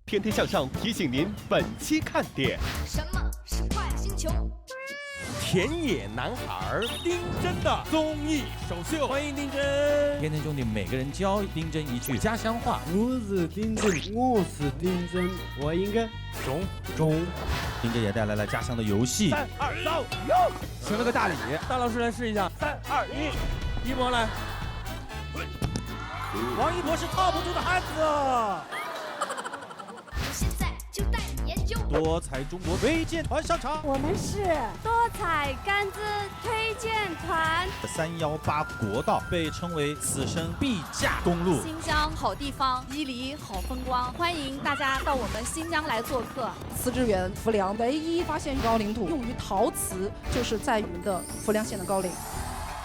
天天向上提醒您本期看点：什么是快乐星球？田野男孩丁真的综艺首秀，欢迎丁真。天天兄弟每个人教丁真一句家乡话。我是丁真，我是丁真，我应该中。丁真也带来了家乡的游戏。3、2、走，哟！请了个大礼，大老师来试一下。3、2、1，一博来。王一博是套不住的汉子。我现在就带你研究。多彩中国推荐团上场，我们是多彩杆子推荐团。318国道被称为此生必驾公路。新疆好地方，伊犁好风光，欢迎大家到我们新疆来做客。磁治源浮梁唯一发现高岭土用于陶瓷，就是在我们的浮梁县的高岭。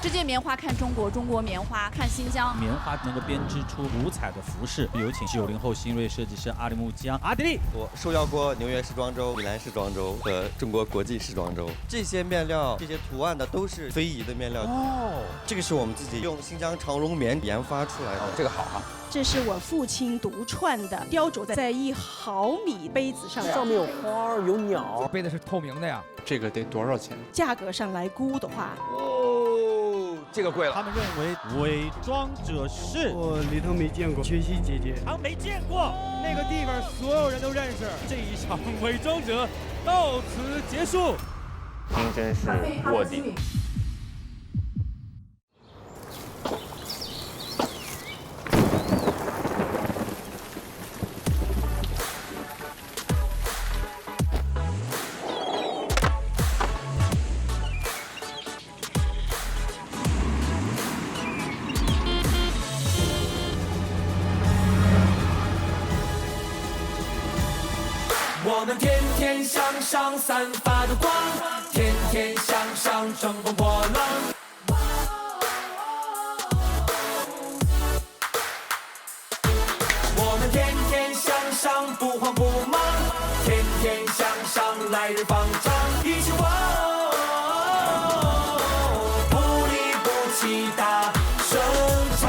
世界棉花看中国，中国棉花看新疆。棉花能够编织出五彩的服饰，有请90后新锐设计师阿里木江阿迪力。我受邀过纽约时装周、米兰时装周和中国国际时装周，这些面料、这些图案的都是非遗的面料。这个是我们自己用新疆长绒棉研发出来的。这个好哈。这是我父亲独创的，雕琢在1毫米杯子上，上面有花有鸟，杯子是透明的呀。这个得多少钱？价格上来估的话，这个贵了。他们认为伪装者是我里头没见过，学习姐姐。没见过那个地方，所有人都认识。这一场伪装者到此结束。丁真是卧底。我们天天向上散发的光，天天向上乘风破浪。我们天天向上不慌不忙，天天向上来日方长。一起往，不离不弃大声唱。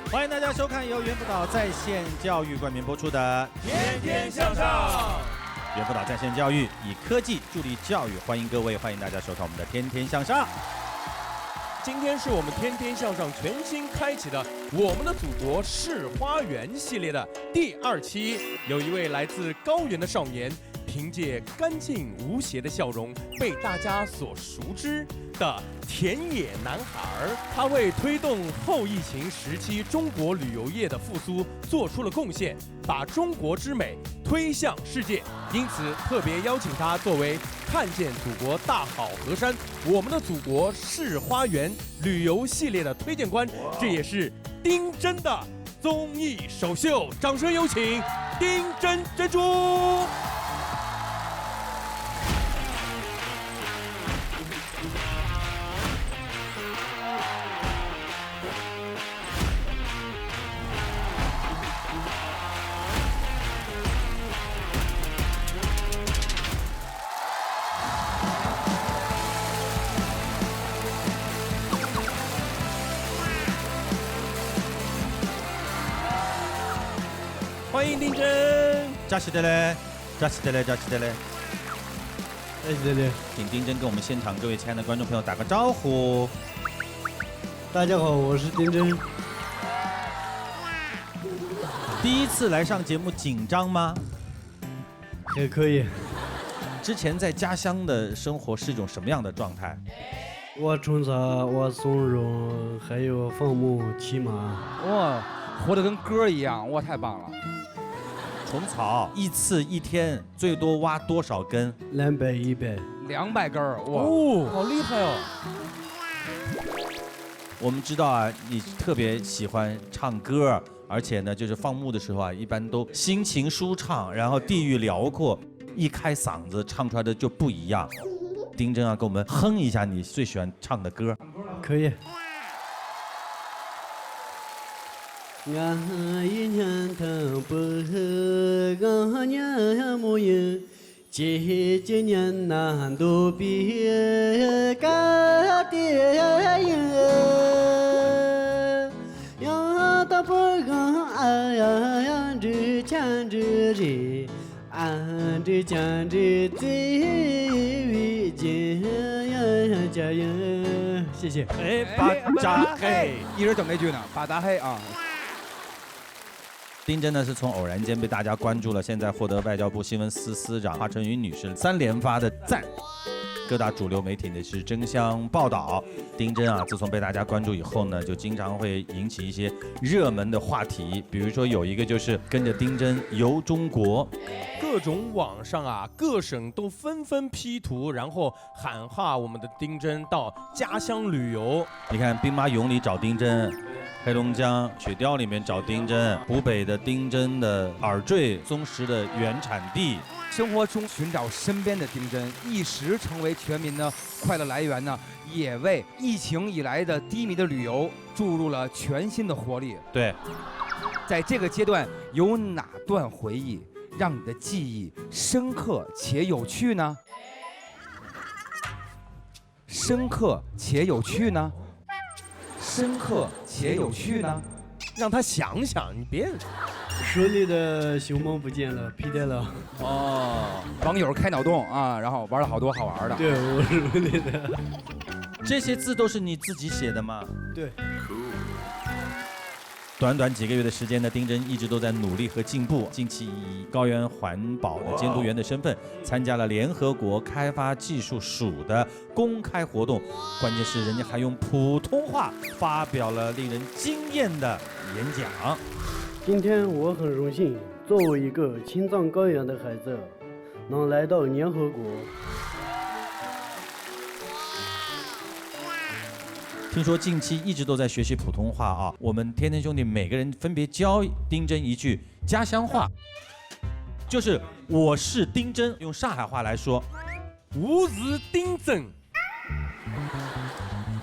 欢迎大家收看由猿辅导在线教育冠名播出的《天天向上》。猿辅导在线教育以科技助力教育，欢迎各位，欢迎大家收看我们的《天天向上》。今天是我们天天向上全新开启的我们的祖国是花园系列的第2期，有一位来自高原的少年，凭借干净无邪的笑容被大家所熟知的田野男孩，他为推动后疫情时期中国旅游业的复苏做出了贡献，把中国之美推向世界。因此特别邀请他作为看见祖国大好河山，我们的祖国是花园旅游系列的推荐官，这也是丁真的综艺首秀。掌声有请丁真珍珠。欢迎丁真，扎西德嘞，扎西德嘞，扎西德嘞，哎，对对，请丁真跟我们现场各位亲爱的观众朋友打个招呼。大家好，我是丁真。第一次来上节目紧张吗？也可以。之前在家乡的生活是一种什么样的状态？我种茶，我松茸，还有放牧、骑马。哇，活得跟歌一样，哇，太棒了！虫草一次一天最多挖多少根？200、100。200根儿，哇，好厉害哦！我们知道啊，你特别喜欢唱歌，而且呢，就是放牧的时候啊，一般都心情舒畅，然后地域辽阔，一开嗓子唱出来的就不一样。丁真啊，给我们哼一下你最喜欢唱的歌。可以。俺一年头不喝，俺年没有，今年难度比干爹呀，要到不更爱呀，只强之人，俺只强之最为艰呀加油，谢谢。哎，巴扎嘿，一直等那句呢，巴扎嘿啊。丁真呢是从偶然间被大家关注了，现在获得外交部新闻司司长华春莹女士3连发的赞。各大主流媒体呢是争相报道丁真啊，自从被大家关注以后呢，就经常会引起一些热门的话题，比如说有一个就是跟着丁真游中国，各种网上啊，各省都纷纷 P 图，然后喊话我们的丁真到家乡旅游。你看兵马俑里找丁真，黑龙江雪貂里面找丁真，湖北的丁真的耳坠松石的原产地。生活中寻找身边的丁真，一时成为全民的快乐来源呢，也为疫情以来的低迷的旅游注入了全新的活力。对，在这个阶段，有哪段回忆让你的记忆深刻且有趣呢？深刻且有趣呢？深刻且有趣呢？让他想想，你别。手里的熊猫不见了，皮带了。哦，网友开脑洞啊，然后玩了好多好玩的。对，我手里的。这些字都是你自己写的吗？对。短短几个月的时间呢，丁真一直都在努力和进步。近期以高原环保的监督员的身份，参加了联合国开发技术署的公开活动，关键是人家还用普通话发表了令人惊艳的演讲。今天我很荣幸，作为一个青藏高原的孩子，能来到联合国。听说近期一直都在学习普通话啊，我们天天兄弟每个人分别教丁真一句家乡话，就是我是丁真，用上海话来说，我是丁真，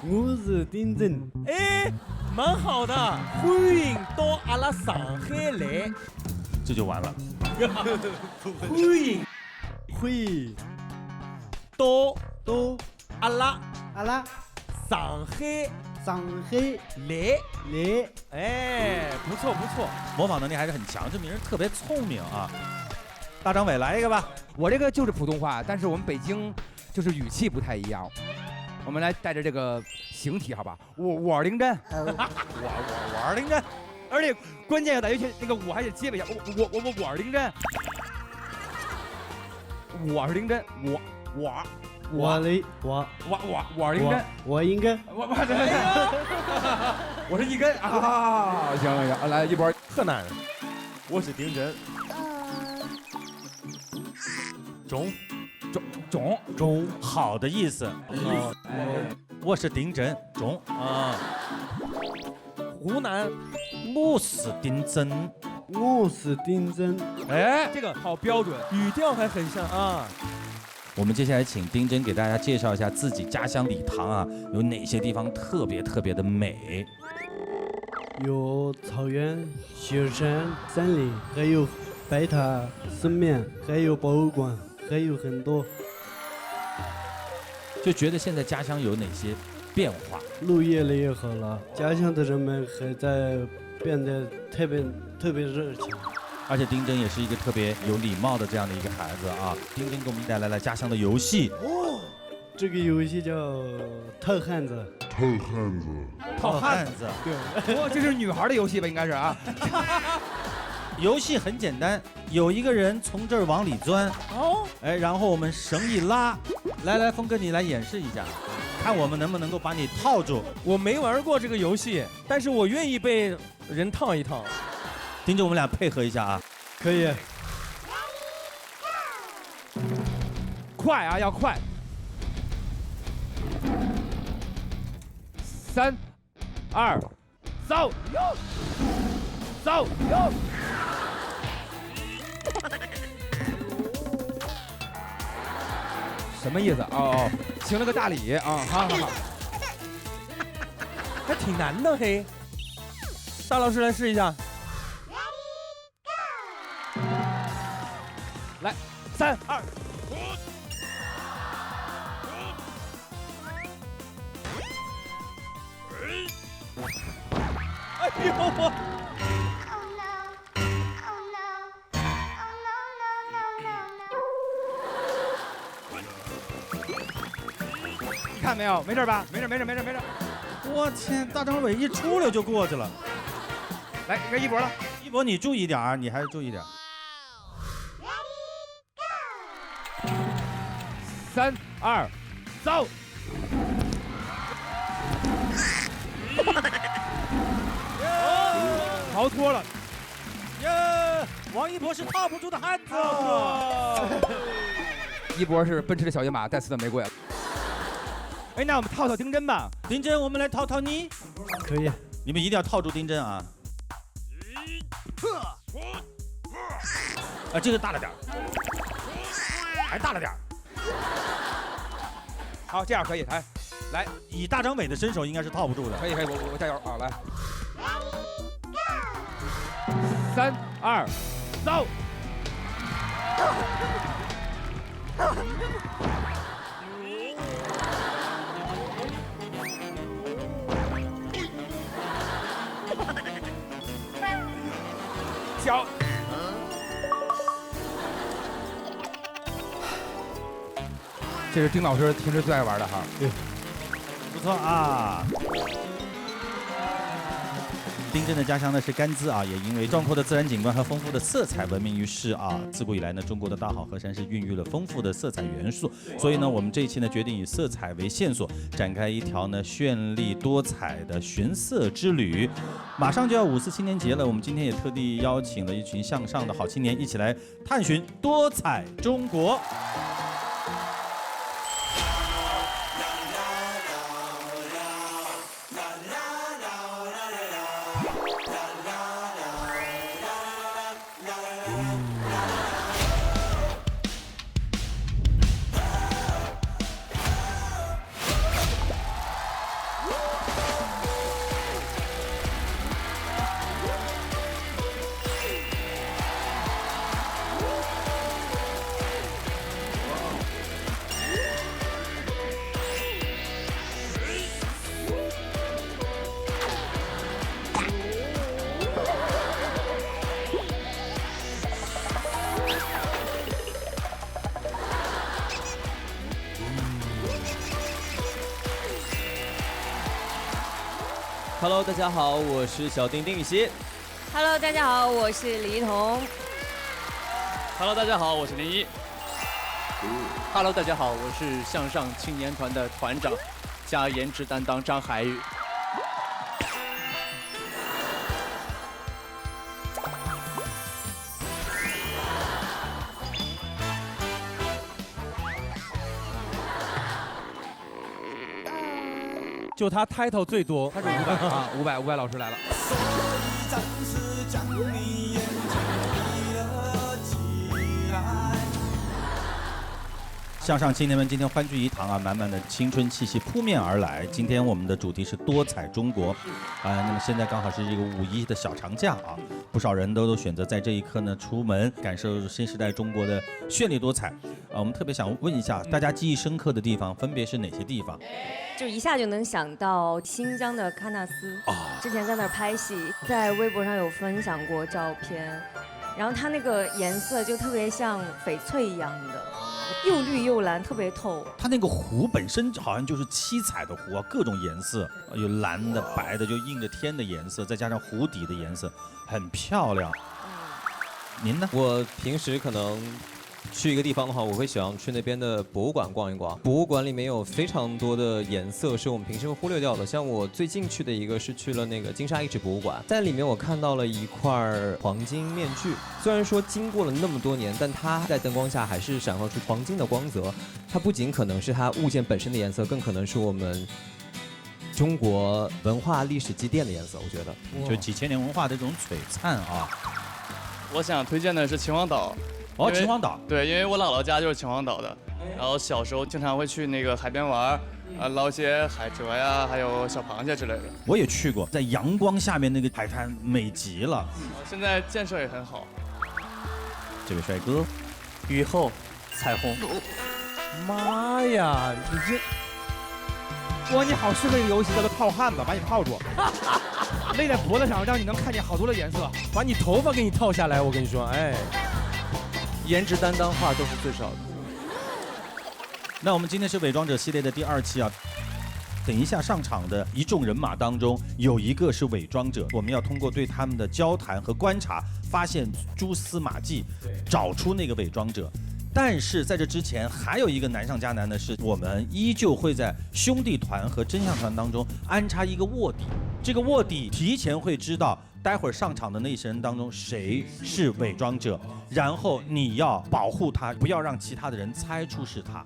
我是丁真，哎，蛮好的，欢迎到阿拉上海来，这就完了。欢迎到阿拉上海来，哎，不错不错，模仿能力还是很强，这名人特别聪明啊。大张伟来一个吧，我这个就是普通话，但是我们北京就是语气不太一样。我们来带着这个形体，好吧？我丁真，我丁真，而且关键要在于那个我还得结巴一下，我丁真，我是丁真，我丁真，我应该，我是一根啊！行，来一波河南，我是丁真，中好的意思。我是丁真中啊。湖南，我是丁真，我是丁真。哎，这个好标准，语调还很像啊。我们接下来请丁真给大家介绍一下自己家乡理塘啊，有哪些地方特别的美？有草原、雪山、森林，还有白塔、寺庙，还有博物馆，还有很多。就觉得现在家乡有哪些变化？路越来越好了，家乡的人们还在变得特别热情。而且丁真也是一个特别有礼貌的这样的一个孩子啊。丁真给我们带来了家乡的游戏。哦，这个游戏叫套汉子。套汉子。对。哦，这是女孩的游戏吧？应该是啊。游戏很简单，有一个人从这儿往里钻，哎，然后我们绳一拉，来，峰哥你来演示一下，看我们能不能够把你套住。我没玩过这个游戏，但是我愿意被人套一套。丁真，我们俩配合一下啊。可以。快啊，要快。3、2，走哟，走哟。什么意思？哦，行了个大礼啊！好，还挺难的嘿。大老师来试一下。来，3、2，呦我！你看没有？没事吧？没事。我天，大张伟一出溜就过去了。来，该一博了。一博，你注意点儿，你还是注意点儿。 3、2，走！逃脱了！耶！王一博是套不住的汉子。一博是奔驰的小野马，带刺的玫瑰。哎，那我们套丁真吧。丁真，我们来套你。可以。你们一定要套住丁真啊！这个大了点儿，还大了点儿。 好，这样可以，来，以大张伟的身手应该是套不住的。可以，我加油啊！来，3、2，走！脚。 这是丁老师平时最爱玩的哈，对，不错啊。丁真的家乡呢是甘孜啊，也因为壮阔的自然景观和丰富的色彩闻名于世啊。自古以来呢，中国的大好河山是孕育了丰富的色彩元素，所以呢，我们这一期呢决定以色彩为线索，展开一条呢绚丽多彩的寻色之旅。马上就要5·4青年节了，我们今天也特地邀请了一群向上的好青年，一起来探寻多彩中国。 Hello， 大家好，我是小丁丁禹兮。Hello， 大家好，我是李一桐。Hello， 大家好，我是林一。Hello， 大家好，我是向上青年团的团长加颜值担当张海宇。就他 title 最多，他是500啊，500老师来了。向上青年们今天欢聚一堂啊，满满的青春气息扑面而来。今天我们的主题是多彩中国，那么现在刚好是这个5·1的小长假啊，不少人都选择在这一刻呢出门感受新时代中国的绚丽多彩。我们特别想问一下大家记忆深刻的地方分别是哪些地方？就一下就能想到新疆的喀纳斯之前在那儿拍戏，在微博上有分享过照片，然后它那个颜色就特别像翡翠一样的。又绿又蓝，特别透。它那个湖本身好像就是七彩的湖啊，各种颜色，有蓝的、白的，就映着天的颜色，再加上湖底的颜色，很漂亮。您呢？我平时可能去一个地方的话，我会喜欢去那边的博物馆逛一逛。博物馆里面有非常多的颜色是我们平时会忽略掉的。像我最近去的一个是去了那个金沙遗址博物馆，在里面我看到了一块黄金面具。虽然说经过了那么多年，但它在灯光下还是闪发出黄金的光泽。它不仅可能是它物件本身的颜色，更可能是我们中国文化历史积淀的颜色。我觉得，就几千年文化的这种璀璨啊。我想推荐的是秦皇岛。哦，秦皇岛。对，因为我姥姥家就是秦皇岛的，然后小时候经常会去那个海边玩，捞些海蜇呀，还有小螃蟹之类的。我也去过，在阳光下面那个海滩美极了。现在建设也很好。这位帅哥，雨后彩虹。妈呀，你这，哇，你好适合一个游戏叫做套汉子，把你套住。勒在脖子上，让你能看见好多的颜色，把你头发给你套下来，我跟你说，哎，颜值担当话都是最少的。那我们今天是伪装者系列的第2期啊。等一下上场的一众人马当中，有一个是伪装者，我们要通过对他们的交谈和观察，发现蛛丝马迹，找出那个伪装者。但是在这之前，还有一个难上加难的是，我们依旧会在兄弟团和真相团当中安插一个卧底。这个卧底提前会知道待会儿上场的那些人当中谁是伪装者，然后你要保护他，不要让其他的人猜出是他。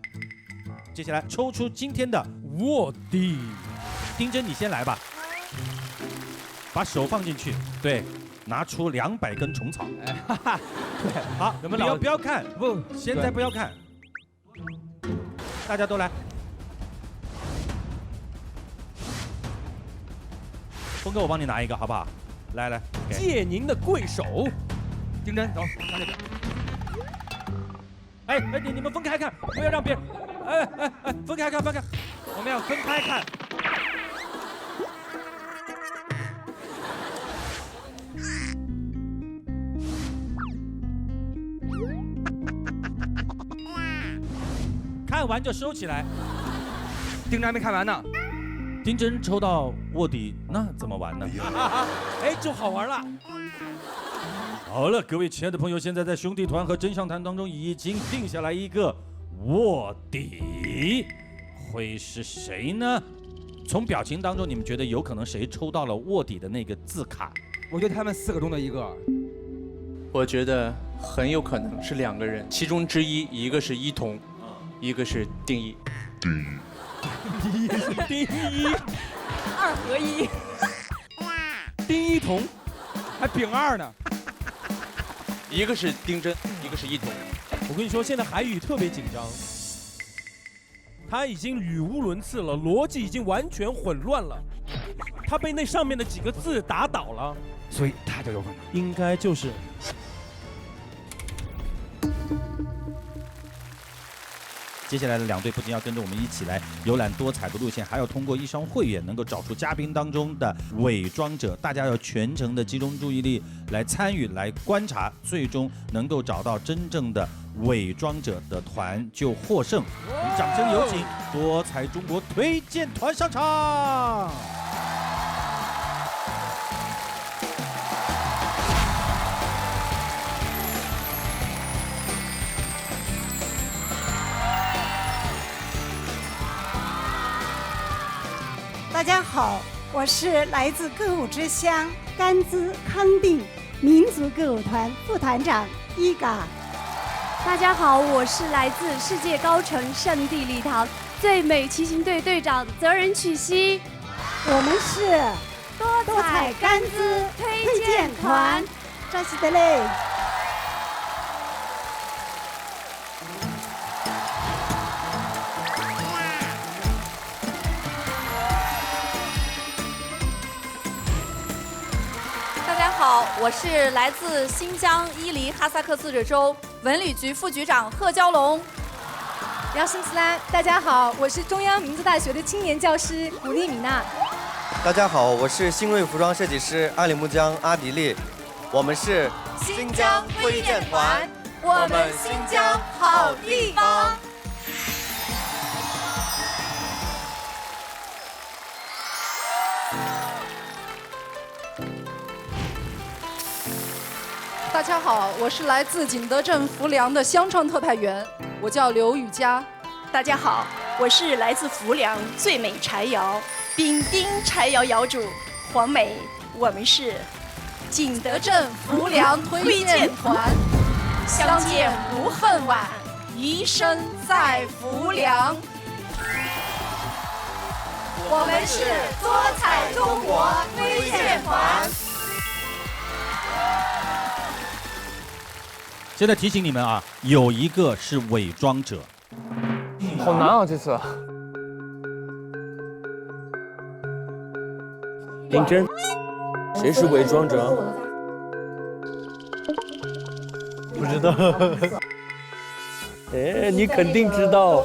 接下来抽出今天的卧底，丁真你先来吧，把手放进去，对，拿出200根虫草，对，好，不要看，不，现在不要看，大家都来，峰哥我帮你拿一个好不好？来，借您的贵手，丁真走，上那边。哎，你们分开看，不要让别人。哎，分开看，我们要分开看。看完就收起来。丁真还没看完呢。丁真抽到卧底，那怎么玩呢？哎，就好玩了。好了，各位亲爱的朋友，现在在兄弟团和真相团当中已经定下来一个卧底，会是谁呢？从表情当中，你们觉得有可能谁抽到了卧底的那个字卡？我觉得他们4个中的一个。我觉得很有可能是2个人，其中之一个是一彤，一个是丁一。丁一2合1。丁一彤，还丙2呢。一个是丁真，一个是一彤。我跟你说，现在海宇特别紧张，他已经语无伦次了，逻辑已经完全混乱了，他被那上面的几个字打倒了，所以他就有可能。应该就是。接下来的2队不仅要跟着我们一起来游览多彩的路线，还要通过一双慧眼能够找出嘉宾当中的伪装者。大家要全程的集中注意力来参与、来观察，最终能够找到真正的伪装者的团就获胜。我们掌声有请多彩中国推荐团上场。大家好，我是来自歌舞之乡甘孜康定民族歌舞团副团长伊嘎。大家好，我是来自世界高城圣地礼堂最美骑行队队长泽仁曲希。我们是多彩甘孜推荐团，扎西德勒。大家好，我是来自新疆伊犁哈萨克自治州文旅局副局长贺娇龙。姚新斯兰，大家好，我是中央民族大学的青年教师古丽米娜。大家好，我是新锐服装设计师阿里木江阿迪丽，我们是新疆推荐团，我们新疆好地方。大家好，我是来自景德镇浮梁的香创特派员，我叫刘雨佳。大家好，我是来自浮梁最美柴窑丙丁柴窑窑主黄梅，我们是景德镇浮梁推荐团，相见无恨晚，余生在浮梁。我们是多彩中国推荐团。现在提醒你们啊，有一个是伪装者。好难啊，这次。丁真，谁是伪装者？不知道。哎，你肯定知道。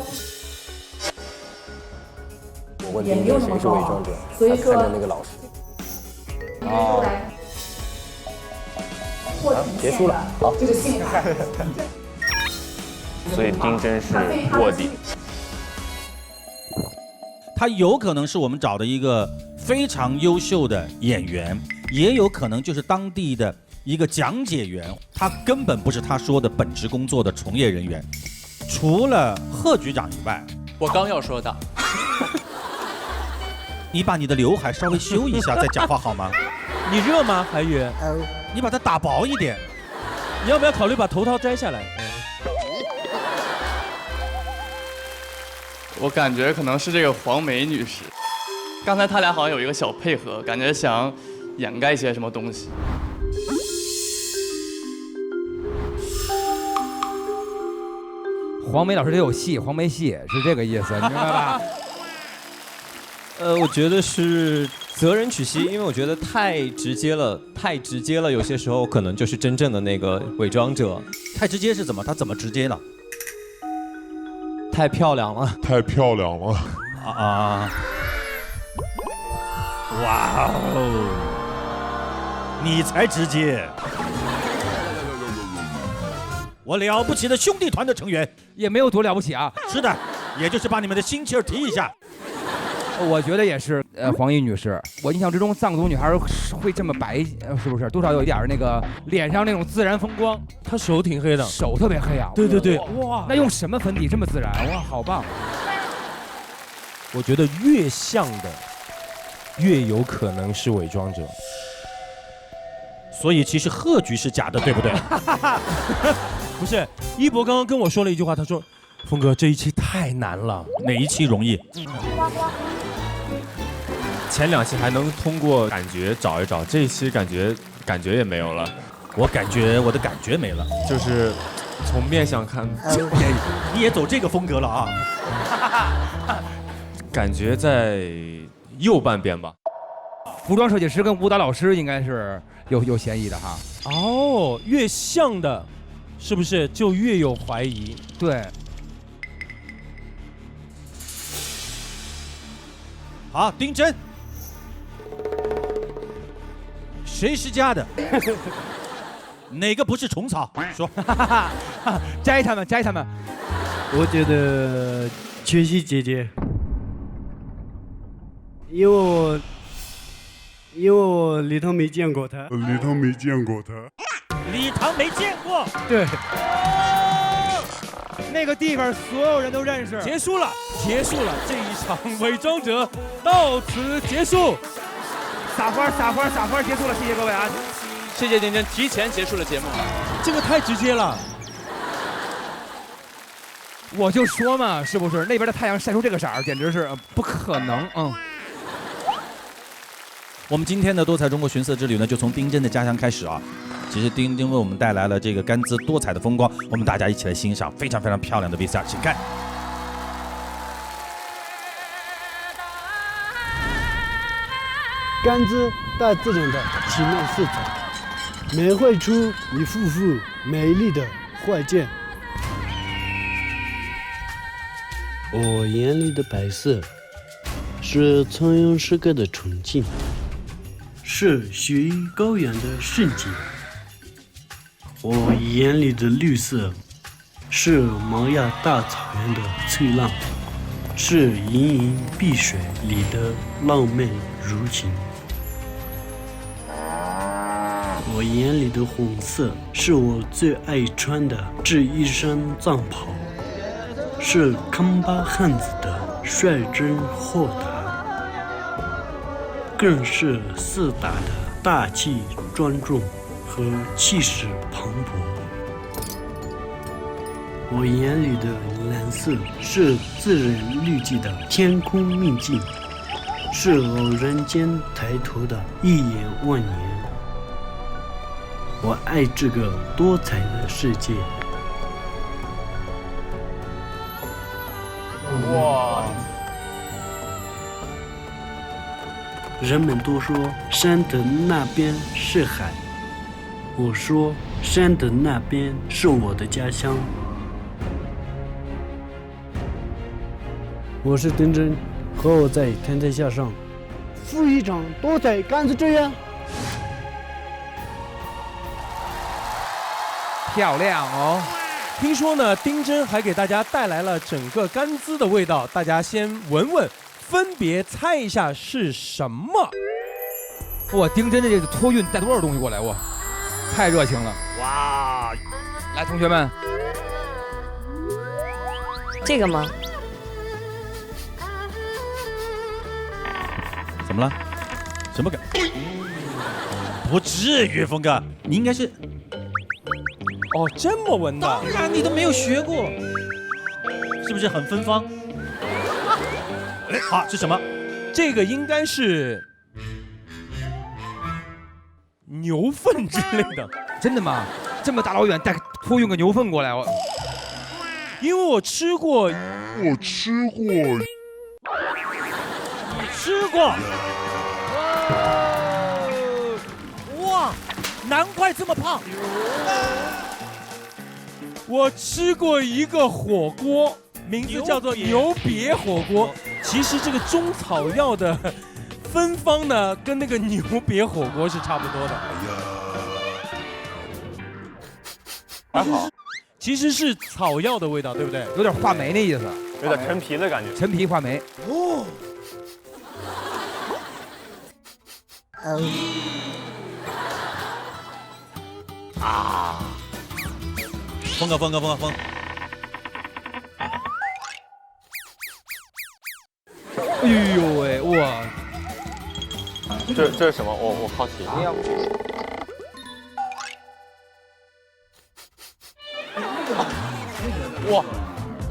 我问丁真谁是伪装者，他看着那个老师。啊，哦，结束了，好。这个性格。所以丁真是卧底。他有可能是我们找的一个非常优秀的演员，也有可能就是当地的一个讲解员，他根本不是他说的本职工作的从业人员。除了贺局长以外，我刚要说的，你把你的刘海稍微修一下再讲话好吗？你热吗，韩宇？你把它打薄一点。你要不要考虑把头套摘下来？我感觉可能是这个黄梅女士，刚才他俩好像有一个小配合，感觉想掩盖一些什么东西。黄梅老师得有戏，黄梅戏是这个意思，你明白吧？我觉得是择人取妻，因为我觉得太直接了，有些时候可能就是真正的那个伪装者。太直接是怎么？他怎么直接了？太漂亮了，啊！哇哦，你才直接！我了不起的兄弟团的成员也没有多了不起啊。是的，也就是把你们的心气儿提一下。我觉得也是，黄奕女士，我印象之中藏族女孩会这么白，是不是？多少有一点那个脸上那种自然风光。她手挺黑的，手特别黑啊。对对对，哇，那用什么粉底这么自然？哇，好棒！我觉得越像的，越有可能是伪装者。所以其实贺局是假的，对不对？不是，一博刚刚跟我说了一句话，他说：“峰哥，这一期太难了。”哪一期容易？前2期还能通过感觉找一找，这一期感觉也没有了。我感觉我的感觉没了，就是从面相看，你也走这个风格了啊？感觉在右半边吧。服装设计师跟舞蹈老师应该是有嫌疑的哈。哦，越像的，是不是就越有怀疑？对。好，丁真。谁是家的？哪个不是虫草？说，摘他们。我觉得缺席姐姐，因为我礼堂没见过她。礼堂没见过。对。那个地方所有人都认识。结束了，这一场伪装者到此结束。撒花，结束了，谢谢各位啊！谢谢丁真，提前结束了节目。这个太直接了。我就说嘛，是不是那边的太阳晒出这个色儿，简直是不可能。我们今天的多彩中国寻色之旅呢，就从丁真的家乡开始啊。其实丁真为我们带来了这个甘孜多彩的风光，我们大家一起来欣赏非常非常漂亮的 VCR， 请看。甘孜大自然的奇妙色彩，描绘出一幅幅美丽的画卷。我眼里的白色，是苍阳时刻的纯净，是雪域高原的圣洁。我眼里的绿色，是毛亚大草原的翠浪，是盈盈碧水里的浪漫如情。我眼里的红色，是我最爱穿的这一身藏袍，是康巴汉子的率真豁达，更是四大的大气庄重和气势磅礴。我眼里的蓝色，是自然绿际的天空秘境，是偶然间抬头的一眼万年。我爱这个多彩的世界。哇！人们都说山的那边是海，我说山的那边是我的家乡。我是丁真，和我在天台下上赴一场多彩甘孜之约。漂亮哦。听说呢，丁真还给大家带来了整个甘孜的味道，大家先闻闻，分别猜一下是什么。哇，丁真的这个托运带多少东西过来？哇，太热情了！哇，来，同学们，这个吗？怎么了？什么感？不至于，峰哥，你应该是。哦，这么闻的？当然，你都没有学过，是不是很芬芳？好，是什么？这个应该是牛粪之类的。真的吗？这么大老远托运个牛粪过来，因为我吃过。你吃过？哇，难怪这么胖。我吃过一个火锅，名字叫做牛瘪火锅。其实这个中草药的芬芳呢，跟那个牛瘪火锅是差不多的。还好，其实是草药的味道，对不对？有点话梅那意思，有点陈皮的感觉。陈皮话梅。哦。啊！峰哥，哎呦喂，哇！这是什么？我好奇。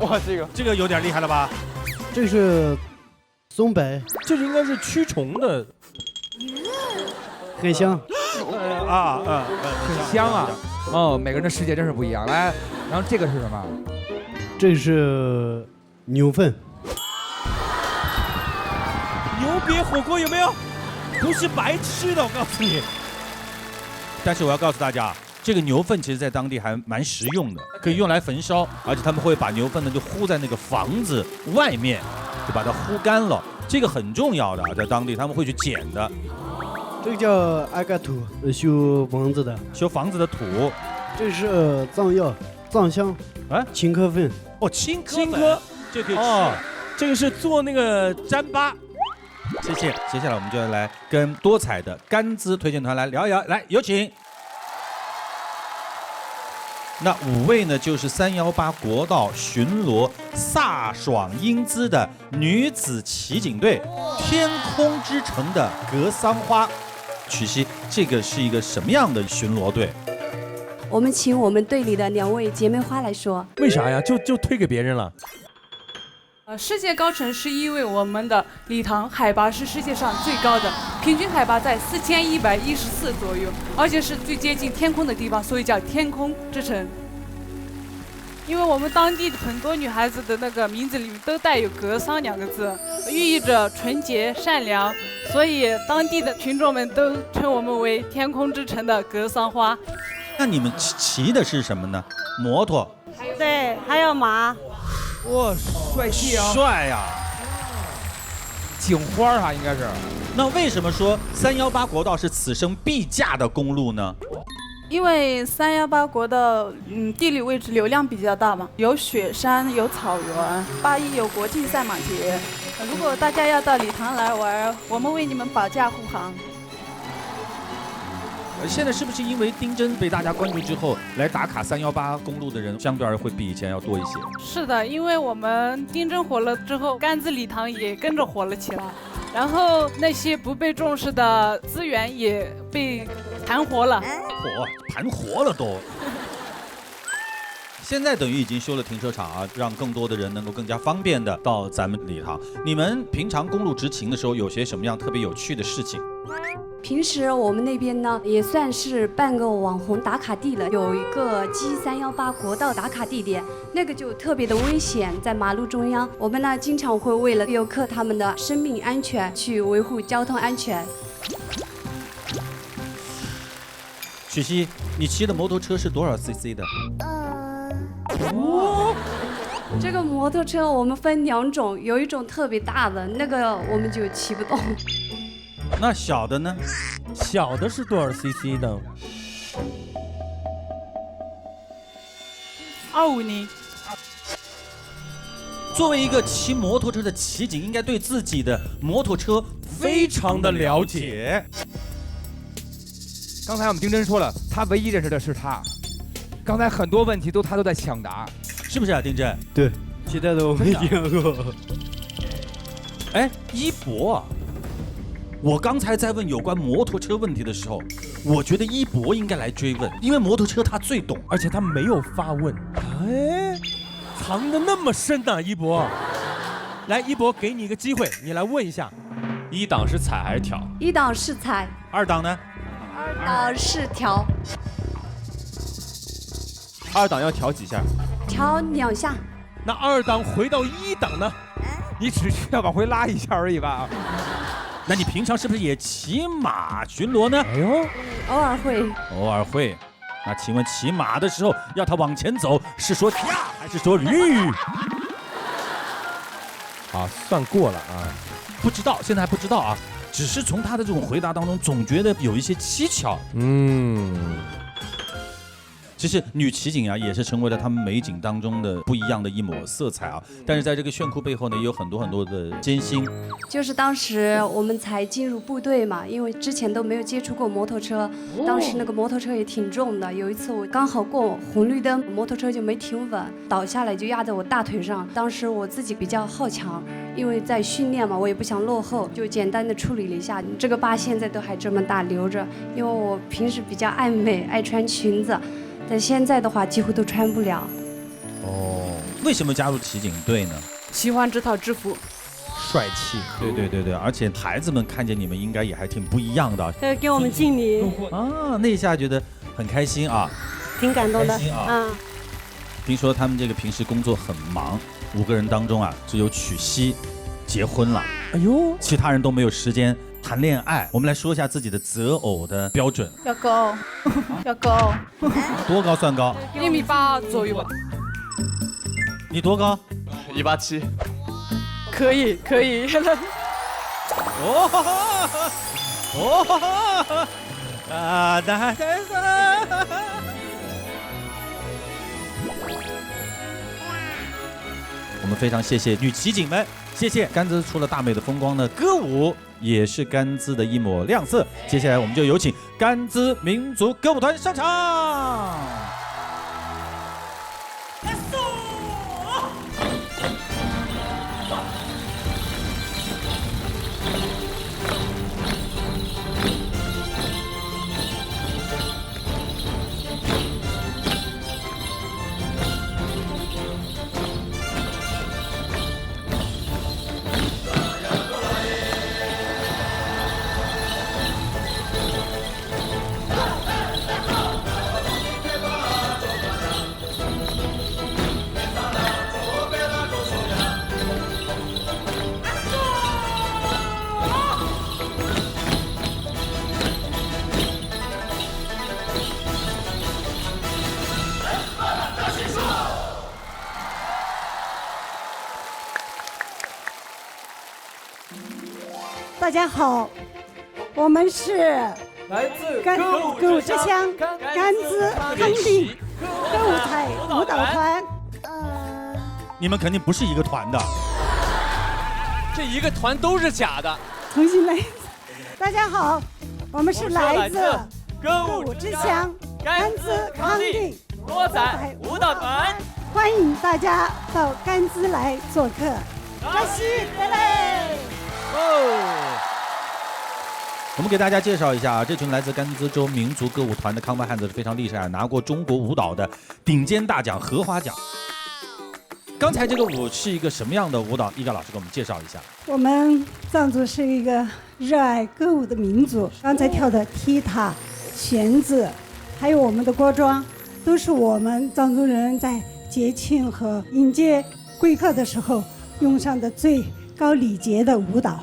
哇，这个有点厉害了吧？这是松柏，这应该是驱虫的，很香。很香啊！哦，每个人的世界真是不一样。来，然后这个是什么？这是牛粪。牛瘪火锅有没有？不是白吃的，我告诉你。但是我要告诉大家，这个牛粪其实在当地还蛮实用的，可以用来焚烧，而且他们会把牛粪呢就糊在那个房子外面，就把它糊干了。这个很重要的，在当地他们会去捡的。这个叫阿嘎土，修房子的，修房子的土。这是藏药、藏香，青稞粪。哦，青稞就可以吃。哦，这个是做那个糌粑。谢谢。接下来我们就要来跟多彩的甘孜推荐团来聊一聊，来有请。那5位呢，就是318国道巡逻飒爽英姿的女子骑警队，天空之城的格桑花。曲溪，这个是一个什么样的巡逻队？我们请我们队里的2位姐妹花来说。为啥呀？就推给别人了。世界高城是因为我们的礼堂海拔是世界上最高的，平均海拔在4114左右，而且是最接近天空的地方，所以叫天空之城。因为我们当地很多女孩子的那个名字里面都带有格桑2个字，寓意着纯洁善良，所以当地的群众们都称我们为天空之城的格桑花。那你们骑的是什么呢？摩托？对，还有马。哇，帅气啊！帅呀！警花啊，应该是。那为什么说318国道是此生必驾的公路呢？因为318国道，地理位置流量比较大嘛，有雪山，有草原，81有国际赛马节。如果大家要到礼堂来玩，我们为你们保驾护航。现在是不是因为丁真被大家关注之后，来打卡318公路的人相对而会比以前要多一些？是的，因为我们丁真火了之后，甘孜礼堂也跟着火了起来，然后那些不被重视的资源也被盘活了。盘活了都。现在等于已经修了停车场啊，让更多的人能够更加方便的到咱们礼堂。你们平常公路执勤的时候，有些什么样特别有趣的事情？平时我们那边呢，也算是半个网红打卡地了，有一个 G318国道打卡地点，那个就特别的危险，在马路中央，我们呢经常会为了游客他们的生命安全去维护交通安全。曲溪，你骑的摩托车是多少 cc 的？这个摩托车我们分2种，有一种特别大的，那个我们就骑不动。那小的呢？小的是多少 cc 的？ 25年。作为一个骑摩托车的骑警，应该对自己的摩托车非常的了解。刚才我们丁真说了，他唯一认识的是他。刚才很多问题他都在抢答，是不是啊，丁真？对，其他的我没听过。哎，一博，我刚才在问有关摩托车问题的时候，我觉得一博应该来追问，因为摩托车他最懂，而且他没有发问。哎，藏得那么深呐，一博。来，一博，给你一个机会，你来问一下，一档是踩还是调？1档是踩，2档呢？2档是调。2档要调几下？调2下。那2档回到1档呢？你只需要往回拉一下而已吧。那你平常是不是也骑马巡逻呢？哎呦，偶尔会。偶尔会。那请问骑马的时候要他往前走，是说驾还是说驴？好，算过了啊。不知道，现在还不知道啊。只是从他的这种回答当中，总觉得有一些蹊跷。其实女骑警啊，也是成为了他们美景当中的不一样的一抹色彩啊。但是在这个炫酷背后呢，也有很多的艰辛。就是当时我们才进入部队嘛，因为之前都没有接触过摩托车，当时那个摩托车也挺重的。有一次我刚好过红绿灯，摩托车就没停稳，倒下来就压在我大腿上。当时我自己比较好强，因为在训练嘛，我也不想落后，就简单的处理了一下。这个疤现在都还这么大留着，因为我平时比较爱美，爱穿裙子。但现在的话几乎都穿不了。哦，为什么加入骑警队呢？喜欢这套制服，帅气。对，而且孩子们看见你们应该也还挺不一样的。给我们敬礼啊，那一下觉得很开心啊，挺感动的啊。听说他们这个平时工作很忙，5个人当中啊，只有曲熙结婚了，哎呦，其他人都没有时间谈恋爱。我们来说一下自己的择偶的标准。要高，要高。多高算高？1.8米左右吧。你多高？187。可以。我们非常谢谢女骑警们，谢谢甘孜除了大美的风光呢，歌舞也是甘孜的一抹亮色。接下来我们就有请甘孜民族歌舞团上场。大家好，我们是来自歌舞之乡甘孜康定歌舞彩舞蹈团。你们肯定不是一个团的，这一个团都是假的。重新来，大家好，我们是来自歌舞之乡甘孜康定多彩舞蹈团，欢迎大家到甘孜来做客。扎西来嘞！我们给大家介绍一下啊，这群来自甘孜州民族歌舞团的康巴汉子是非常厉害，拿过中国舞蹈的顶尖大奖荷花奖。刚才这个舞是一个什么样的舞蹈？一嘎老师给我们介绍一下。我们藏族是一个热爱歌舞的民族，刚才跳的踢踏、弦子，还有我们的锅庄，都是我们藏族人在节庆和迎接贵客的时候用上的最高礼节的舞蹈。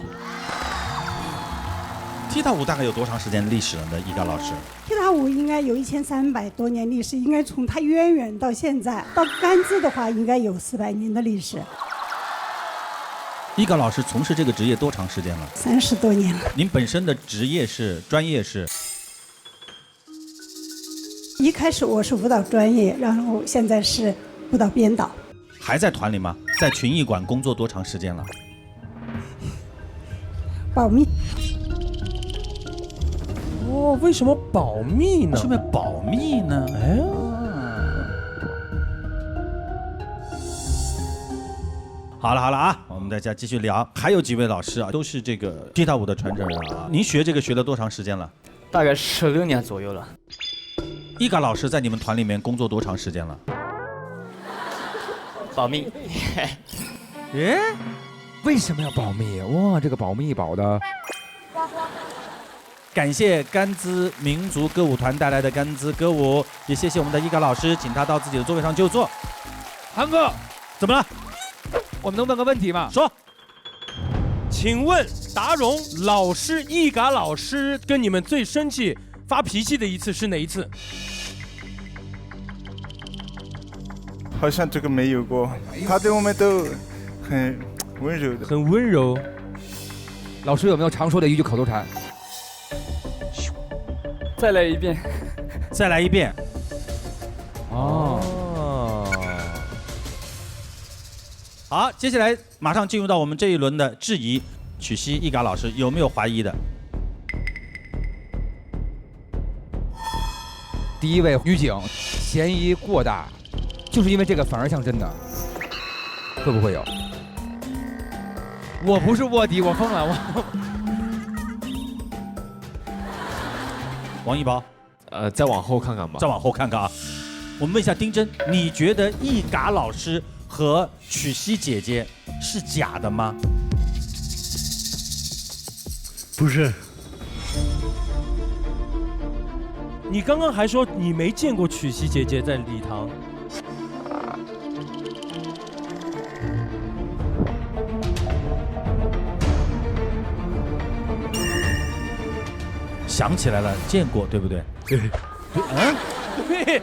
踢踏舞大概有多长时间的历史了呢？一嘎老师，踢踏舞应该有1300多年历史，应该从它渊源到现在，到甘孜的话应该有400年的历史。一嘎老师从事这个职业多长时间了？30多年了。您本身的职业是专业是？一开始我是舞蹈专业，然后现在是舞蹈编导。还在团里吗？在群艺馆工作多长时间了？保密。哦，为什么保密呢？为什么要保密呢？哎，好了啊，我们大家继续聊。还有几位老师啊，都是这个踢踏舞的传承人啊。您学这个学了多长时间了？大概16年左右了。伊嘎老师在你们团里面工作多长时间了？保密。哎，为什么要保密？哇，这个保密保的。感谢甘孜民族歌舞团带来的甘孜歌舞，也谢谢我们的伊嘎老师，请他到自己的座位上就坐。韩哥，怎么了？我们能问个问题吗？说。请问达荣老师、伊嘎老师跟你们最生气、发脾气的一次是哪一次？好像这个没有过，他对我们都很温柔的。很温柔。老师有没有常说的一句口头禅？再来一遍。再来一遍。哦。好，接下来马上进入到我们这一轮的质疑。曲熙、伊嘎老师有没有怀疑的？第一位女警嫌疑过大，就是因为这个反而像真的，会不会有？我不是卧底，我疯了，我。王一宝，再往后看看吧。再往后看看啊。我们问一下丁真，你觉得伊嘎老师和曲熙姐姐是假的吗？不是。你刚刚还说你没见过曲熙姐姐在礼堂。想起来了，见过，对不对？对。嗯。对。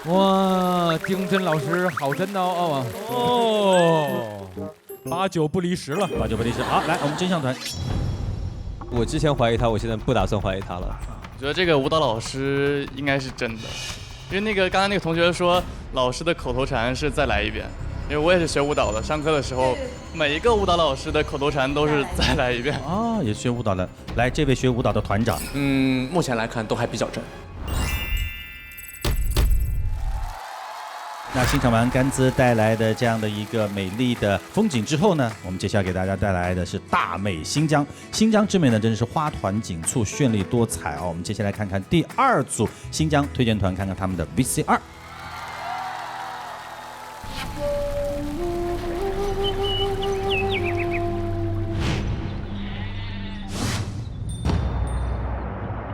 哇，丁真老师好真的哦。哦。8、9不离10了。8、9不离10。好，来，我们真相团。我之前怀疑他，我现在不打算怀疑他了。我觉得这个舞蹈老师应该是真的，因为刚刚那个同学说老师的口头禅是再来一遍，因为我也是学舞蹈的，上课的时候每一个舞蹈老师的口头禅都是再来一遍。啊，也是学舞蹈的。来，这位学舞蹈的团长。目前来看都还比较真。那欣赏完甘孜带来的这样的一个美丽的风景之后呢，我们接下来给大家带来的是大美新疆。新疆之美呢，真的是花团锦簇、绚丽多彩啊！我们接下来看看第2组新疆推荐团，看看他们的 VCR。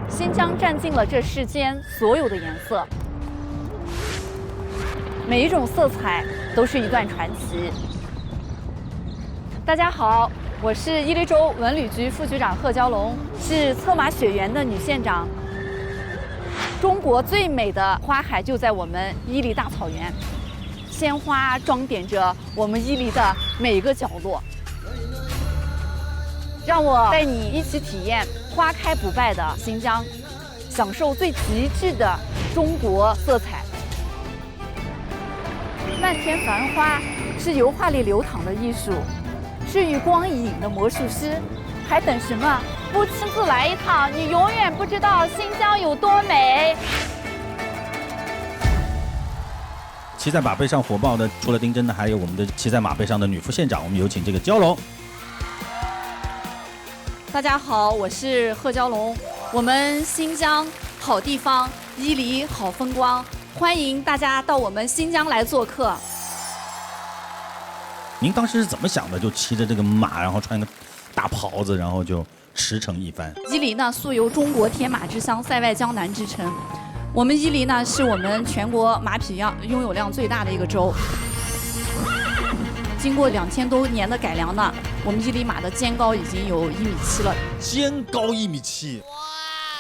新疆占尽了这世间所有的颜色。每一种色彩都是一段传奇。大家好，我是伊犁州文旅局副局长贺娇龙，是策马雪原的女县长。中国最美的花海就在我们伊犁大草原，鲜花装点着我们伊犁的每一个角落。让我带你一起体验花开不败的新疆，享受最极致的中国色彩。漫天繁花是油画里流淌的艺术，是与光以影的魔术师。还等什么？不亲自来一趟，你永远不知道新疆有多美。骑在马背上火爆的，除了丁真呢，还有我们的骑在马背上的女副县长。我们有请这个娇龙。大家好，我是贺娇龙。我们新疆好地方，伊犁好风光。欢迎大家到我们新疆来做客。您当时是怎么想的？就骑着这个马，然后穿个大袍子，然后就驰骋一番。伊犁呢，素有中国铁马之乡、塞外江南之称。我们伊犁呢，是我们全国马匹拥有量最大的一个州。经过2000多年的改良呢，我们伊犁马的肩高已经有1.7米了。肩高1.7米。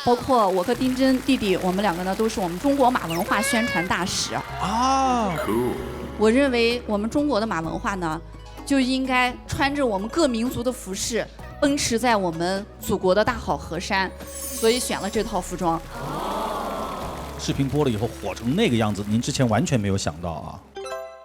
包括我和丁真弟弟，我们2个呢都是我们中国马文化宣传大使啊。我认为我们中国的马文化呢，就应该穿着我们各民族的服饰，奔驰在我们祖国的大好河山，所以选了这套服装。视频播了以后火成那个样子，您之前完全没有想到啊。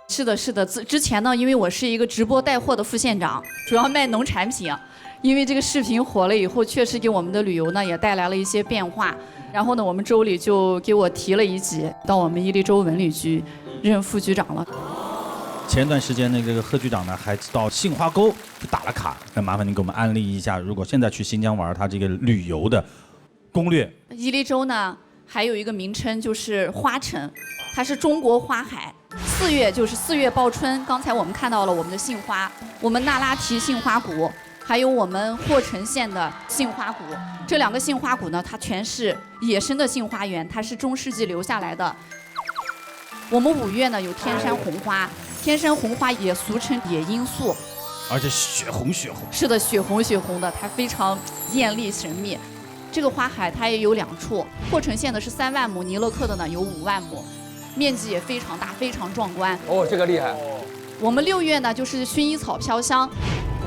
是的，是的。之前呢，因为我是一个直播带货的副县长，主要卖农产品。因为这个视频火了以后，确实给我们的旅游呢也带来了一些变化。然后呢，我们州里就给我提了一级，到我们伊犁州文旅局任副局长了。前段时间这个贺局长呢，还到杏花沟去打了卡。那麻烦您给我们安利一下，如果现在去新疆玩，他这个旅游的攻略。伊犁州呢，还有一个名称就是花城，它是中国花海。4月就是4月报春，刚才我们看到了我们的杏花，我们那拉提杏花谷，还有我们霍城县的杏花谷。这2个杏花谷呢，它全是野生的杏花园，它是中世纪留下来的。我们5月呢有天山红花，天山红花也俗称野罂粟，而且血红血红。是的，血红血红的，它非常艳丽神秘。这个花海它也有2处，霍城县的是3万亩，尼勒克的呢有5万亩，面积也非常大，非常壮观。哦，这个厉害。我们6月呢就是薰衣草飘香。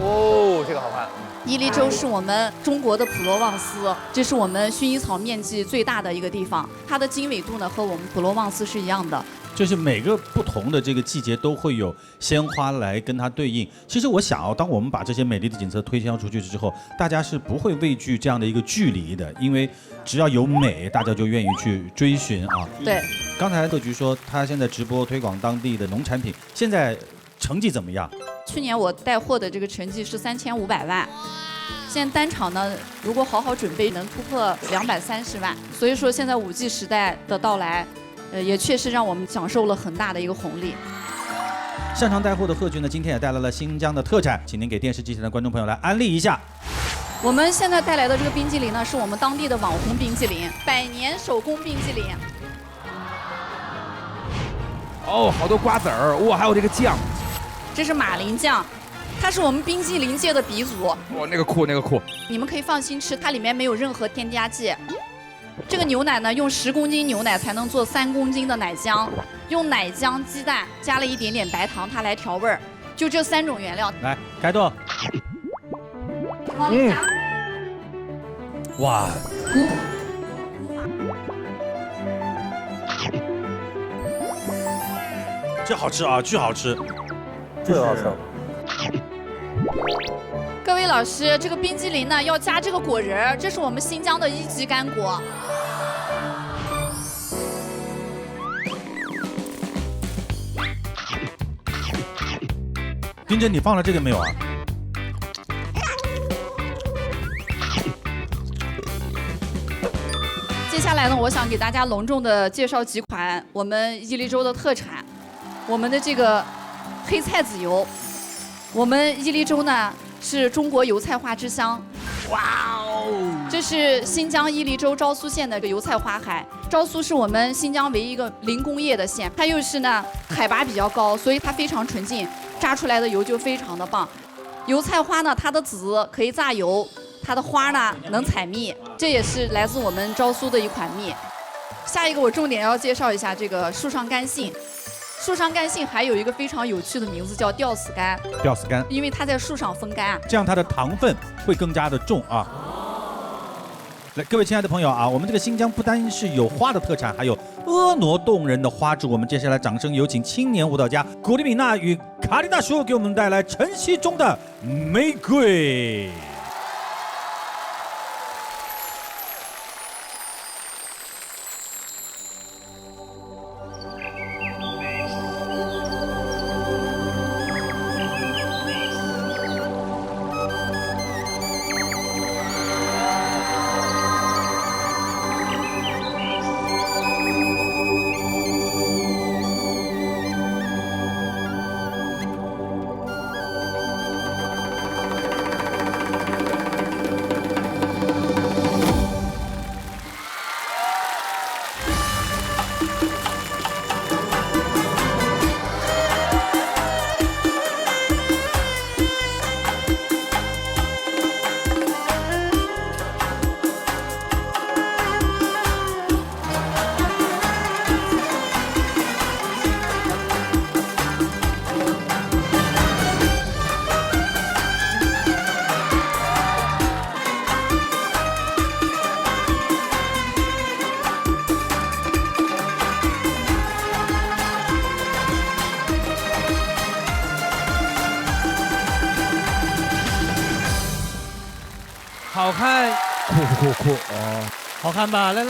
哦，这个好看。伊犁州是我们中国的普罗旺斯，这是我们薰衣草面积最大的一个地方，它的经纬度呢和我们普罗旺斯是一样的。就是每个不同的这个季节都会有鲜花来跟它对应。其实我想当我们把这些美丽的景色推销出去之后，大家是不会畏惧这样的一个距离的，因为只要有美，大家就愿意去追寻啊。对。刚才贺局说他现在直播推广当地的农产品，现在成绩怎么样？去年我带货的这个成绩是3500万。现在单场呢，如果好好准备，能突破230万。所以说，现在5G 时代的到来，也确实让我们享受了很大的一个红利。擅长带货的贺局呢，今天也带来了新疆的特产，请您给电视机前的观众朋友来安利一下。我们现在带来的这个冰激凌呢，是我们当地的网红冰激凌，100年手工冰激凌。哦，好多瓜子儿，哇，还有这个酱。这是马铃酱。它是我们冰激凌界的鼻祖。哇，那个酷，那个酷！你们可以放心吃，它里面没有任何添加剂。这个牛奶呢，用10公斤牛奶才能做3公斤的奶浆，用奶浆、鸡蛋加了一点点白糖，它来调味儿。就这3种原料。来，开动。哇。这好吃啊，巨好吃。这个好吃。各位老师，这个冰激凌呢要加这个果仁儿，这是我们新疆的1级干果。丁真，你放了这个没有啊？接下来呢，我想给大家隆重的介绍几款我们伊犁州的特产，我们的这个黑菜籽油。我们伊犁州呢是中国油菜花之乡。哇哦！这是新疆伊犁州昭苏县的一个油菜花海。昭苏是我们新疆唯一一个零工业的县，它又是呢海拔比较高，所以它非常纯净，榨出来的油就非常的棒。油菜花呢，它的籽可以榨油，它的花呢能采蜜，这也是来自我们昭苏的一款蜜。下一个我重点要介绍一下这个树上干杏。树上干杏还有一个非常有趣的名字叫吊死干。吊死干，因为它在树上风干，这样它的糖分会更加的重啊。来，各位亲爱的朋友啊，我们这个新疆不单是有花的特产，还有婀娜动人的花柱。我们接下来掌声有请青年舞蹈家古力米娜与卡丽娜叔给我们带来晨曦中的玫瑰。好看，酷哦，好看吧？来，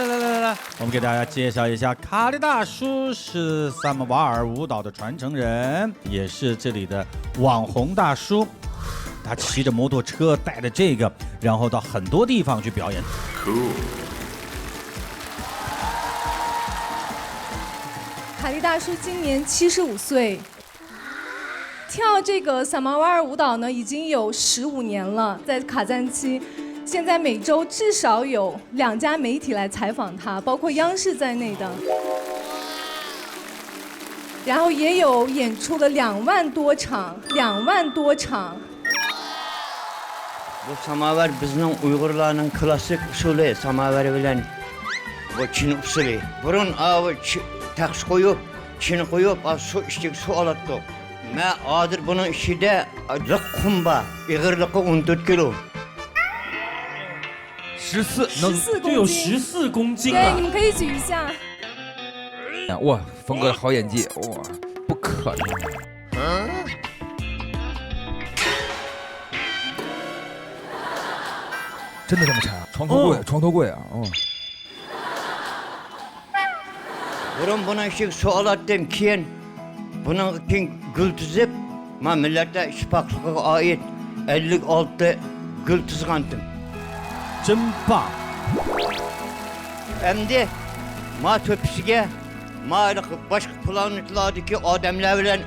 我们给大家介绍一下，卡里大叔是萨摩瓦尔舞蹈的传承人，也是这里的网红大叔。他骑着摩托车，带着这个，然后到很多地方去表演。卡利大叔今年75岁，跳这个萨摩瓦尔舞蹈呢已经有15年了，在卡赞区。现在每周至少有2家媒体来采访他，包括央视在内的。然后也有演出了2万多场。Bu samavar bizning Uyg'urlarning klassik usuli samavar bilan bu Çin usuli. Burun avı taş koyup, Çin koyup, su içtik su alattık. Ben adır bunun içinde rık kumba, ağırlığı 14 kilo. 14就有14公斤对，你们可以举一下。哇，峰哥好演技，哇，不可能。真的这么沉啊？床头柜啊！哦。 Burun bunun içtik su alattım kiyen. Bunun için gül tüzüp, ma millete işbaklığa ait 56 gül tüzgantım. 真棒！ Endi ma töpüsüge, ma başka planetlardaki adamlar bilen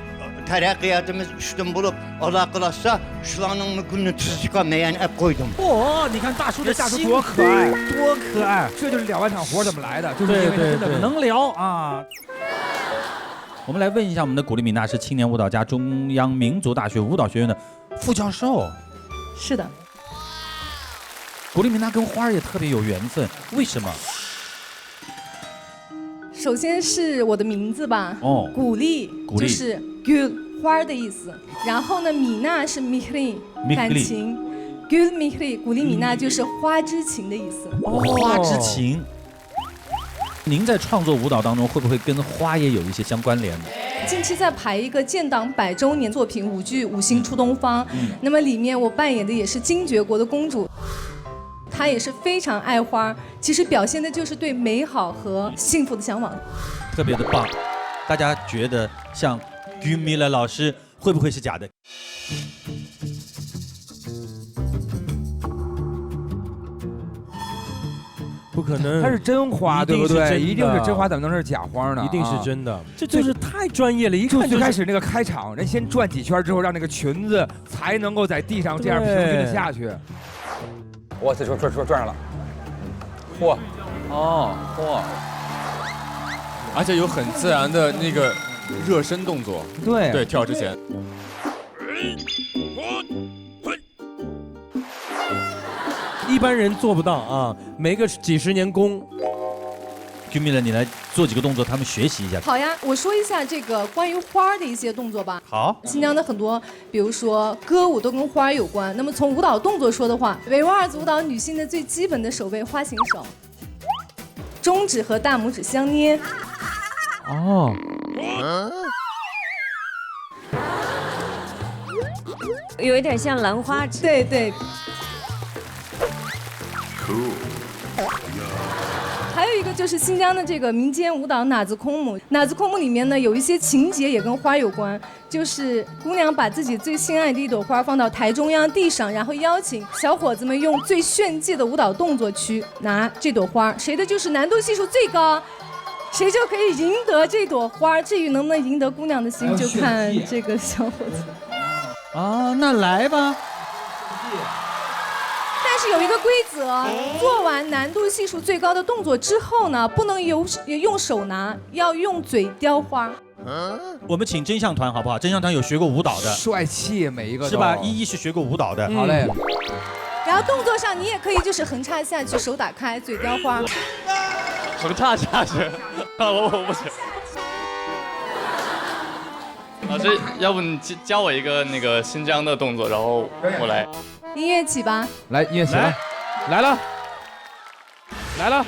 terakkiyatımız üstün bulup alakalaşsa şulanın mükününü çıkamayan hep koydum. 哇，你看大叔的大叔心多可爱，多可爱！这就是2万场活怎么来的，就是因为他真的能聊啊。我们来问一下我们的古力米娜是青年舞蹈家，中央民族大学舞蹈学院的副教授。是的。 古力米娜跟花儿也特别有缘分，为什么？首先是我的名字吧，哦，古力就是 gül 花的意思，然后呢，米娜是 mihri 感情 ，gül mihri 古力米娜就是花之情的意思。花之情。您在创作舞蹈当中会不会跟花也有一些相关联呢？ 近期在排一个建党100周年作品舞剧《五星出东方》，那么里面我扮演的也是金爵国的公主。 她也是非常爱花，其实表现的就是对美好和幸福的向往，特别的棒。大家觉得像 Gumila 老师会不会是假的？不可能，它是真花，对不对？一定是真花，怎么能是假花呢？一定是真的，这就是太专业了。一看就最开始那个开场，人先转几圈之后，让那个裙子才能够在地上这样平均的下去。 哇塞，转上了，嚯，哦，嚯，而且有很自然的那个热身动作，对，跳之前。一般人做不到啊，没个几10年功。Gumila， 你来做几个动作，他们学习一下。好呀，我说一下这个关于花的一些动作吧。好，新疆的很多，比如说歌舞都跟花有关。那么从舞蹈动作说的话，维吾尔族舞蹈女性的最基本的手位花形手，中指和大拇指相捏。哦。有一点像兰花指。对对。还有一个就是新疆的这个民间舞蹈哪子空母，哪子空母里面呢有一些情节也跟花有关，就是姑娘把自己最心爱的一朵花放到台中央地上，然后邀请小伙子们用最炫技的舞蹈动作去拿这朵花，谁的就是难度系数最高，谁就可以赢得这朵花。至于能不能赢得姑娘的心，就看这个小伙子。啊，那来吧。 但是有一个规则，做完难度系数最高的动作之后呢，不能用手拿，要用嘴叼花。我们请真相团好不好？真相团有学过舞蹈的，帅气每一个是吧？依依是学过舞蹈的，好嘞。然后动作上你也可以就是横插下去，手打开，嘴叼花。横插下去，我不行。老师，要不你教我一个那个新疆的动作，然后我来。 音乐起吧！来，音乐起来，来了，来了。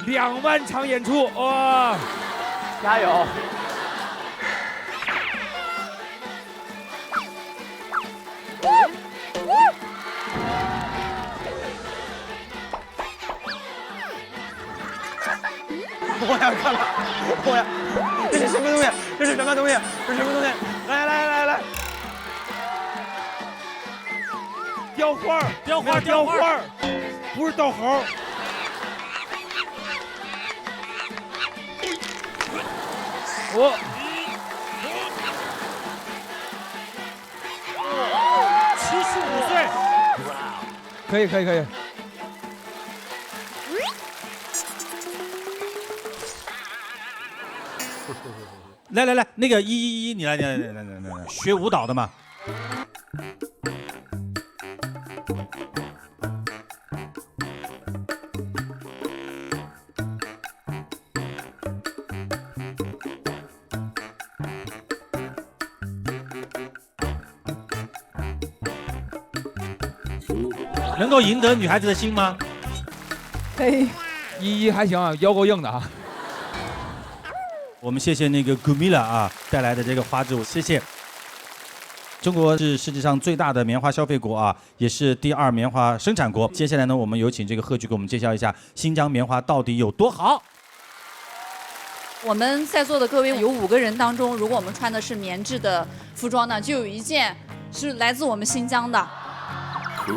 2万场演出，哇！加油！我要看了，我要，这是什么东西？这是什么东西？这是什么东西？来！雕花儿，雕花儿，不是逗猴。我75岁，可以。来，那个一，你来，学舞蹈的嘛。能够赢得女孩子的心吗？可以。依还行啊，腰够硬的啊。我们谢谢那个 Gumila 啊带来的这个花之舞，谢谢。中国是世界上最大的棉花消费国啊，也是第2棉花生产国。接下来呢，我们有请这个贺剧给我们介绍一下新疆棉花到底有多好。我们在座的各位有5个人当中，如果我们穿的是棉质的服装呢，就有1件是来自我们新疆的。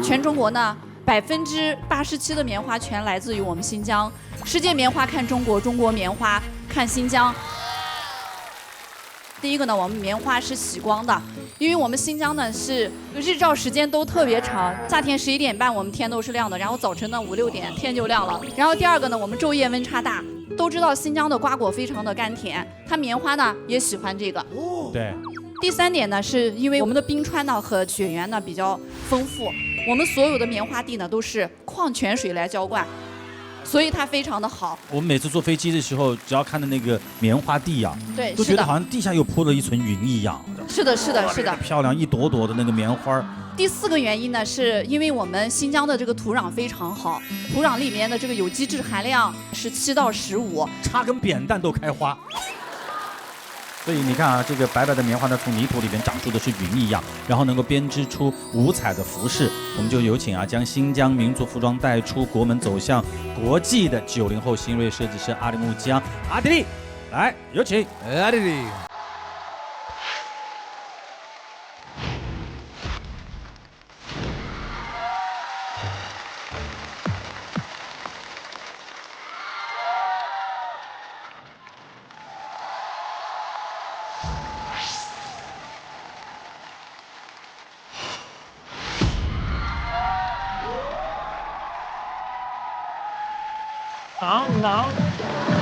全中国呢，87%的棉花全来自于我们新疆。世界棉花看中国，中国棉花看新疆。第一个呢，我们棉花是洗光的，因为我们新疆呢是日照时间都特别长，夏天11点半我们天都是亮的，然后早晨呢5、6点天就亮了。然后第二个呢，我们昼夜温差大，都知道新疆的瓜果非常的甘甜，它棉花呢也喜欢这个。对。第3点呢，是因为我们的冰川呢和雪原呢比较丰富，我们所有的棉花地呢都是矿泉水来浇灌，所以它非常的好。我们每次坐飞机的时候，只要看到那个棉花地啊，对，都觉得好像地下又铺了一层云一样。是的，漂亮一朵朵的那个棉花。第4个原因呢，是因为我们新疆的这个土壤非常好，土壤里面的这个有机质含量是7到15，插根扁担都开花。所以你看啊，这个白白的棉花呢，从泥土里面长出的是云一样，然后能够编织出五彩的服饰。我们就有请啊，将新疆民族服装带出国门，走向国际的90后新锐设计师阿里木江阿迪丽，来有请阿迪丽。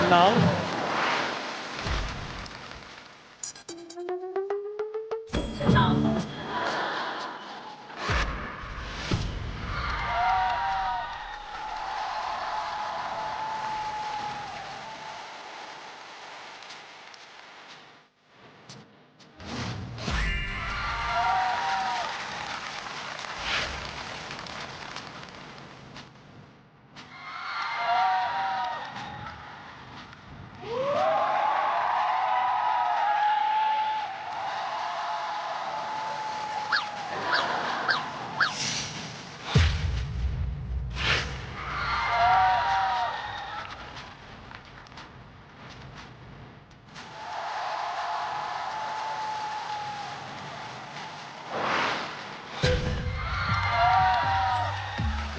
能。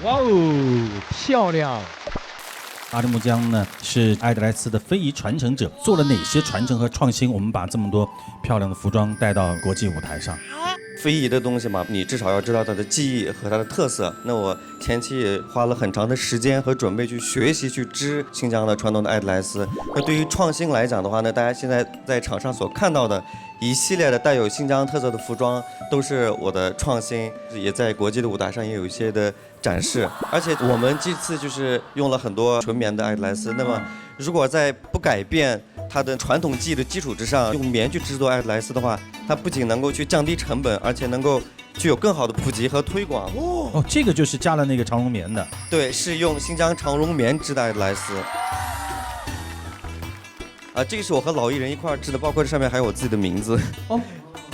哇哦，漂亮！阿里木江呢是艾德莱斯的非遗传承者，做了哪些传承和创新？我们把这么多漂亮的服装带到国际舞台上。非遗的东西嘛，你至少要知道它的技艺和它的特色。那我前期也花了很长的时间和准备去学习、去织新疆的传统的艾德莱斯。那对于创新来讲的话呢，大家现在在场上所看到的一系列的带有新疆特色的服装，都是我的创新，也在国际的舞台上也有一些的展示。而且我们这次就是用了很多纯棉的艾德莱斯，那么如果在不改变它的传统技艺的基础之上，用棉去制作艾德莱斯的话，它不仅能够去降低成本，而且能够具有更好的普及和推广。哦，这个就是加了那个长绒棉的。对，是用新疆长绒棉织的艾德莱斯。这个是我和老艺人一块儿织的，包括这上面还有我自己的名字。哦，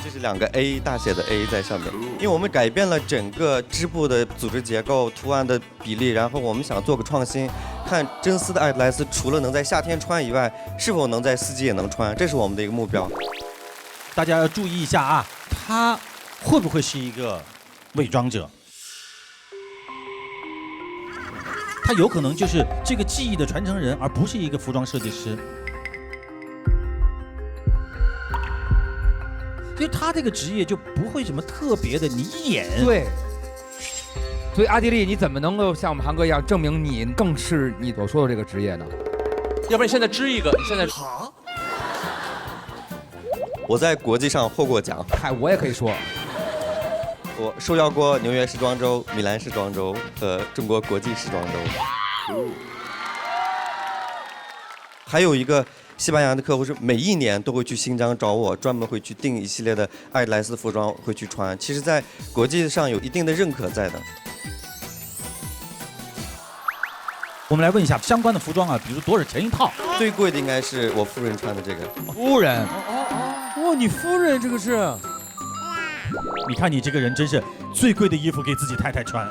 这是2个 A 大写的 A 在上面，因为我们改变了整个织布的组织结构、图案的比例，然后我们想做个创新，看真丝的爱德莱斯除了能在夏天穿以外，是否能在四季也能穿，这是我们的一个目标。大家要注意一下啊，他会不会是一个伪装者？他有可能就是这个技艺的传承人，而不是一个服装设计师。所以他这个职业就不会什么特别的，你一眼对。所以阿迪丽，你怎么能够像我们韩哥一样证明你更是你所说的这个职业呢？要不然你现在织一个，你现在我在国际上获过奖，嗨，我也可以说，我受邀过纽约时装周、米兰时装周和中国国际时装周。还有一个西班牙的客户是每一年都会去新疆找我，专门会去订一系列的爱德莱斯服装会去穿。其实，在国际上有一定的认可在的。我们来问一下相关的服装啊，比如多少钱一套？最贵的应该是我夫人穿的这个。夫人？哇，你夫人这个是？你看你这个人真是最贵的衣服给自己太太穿。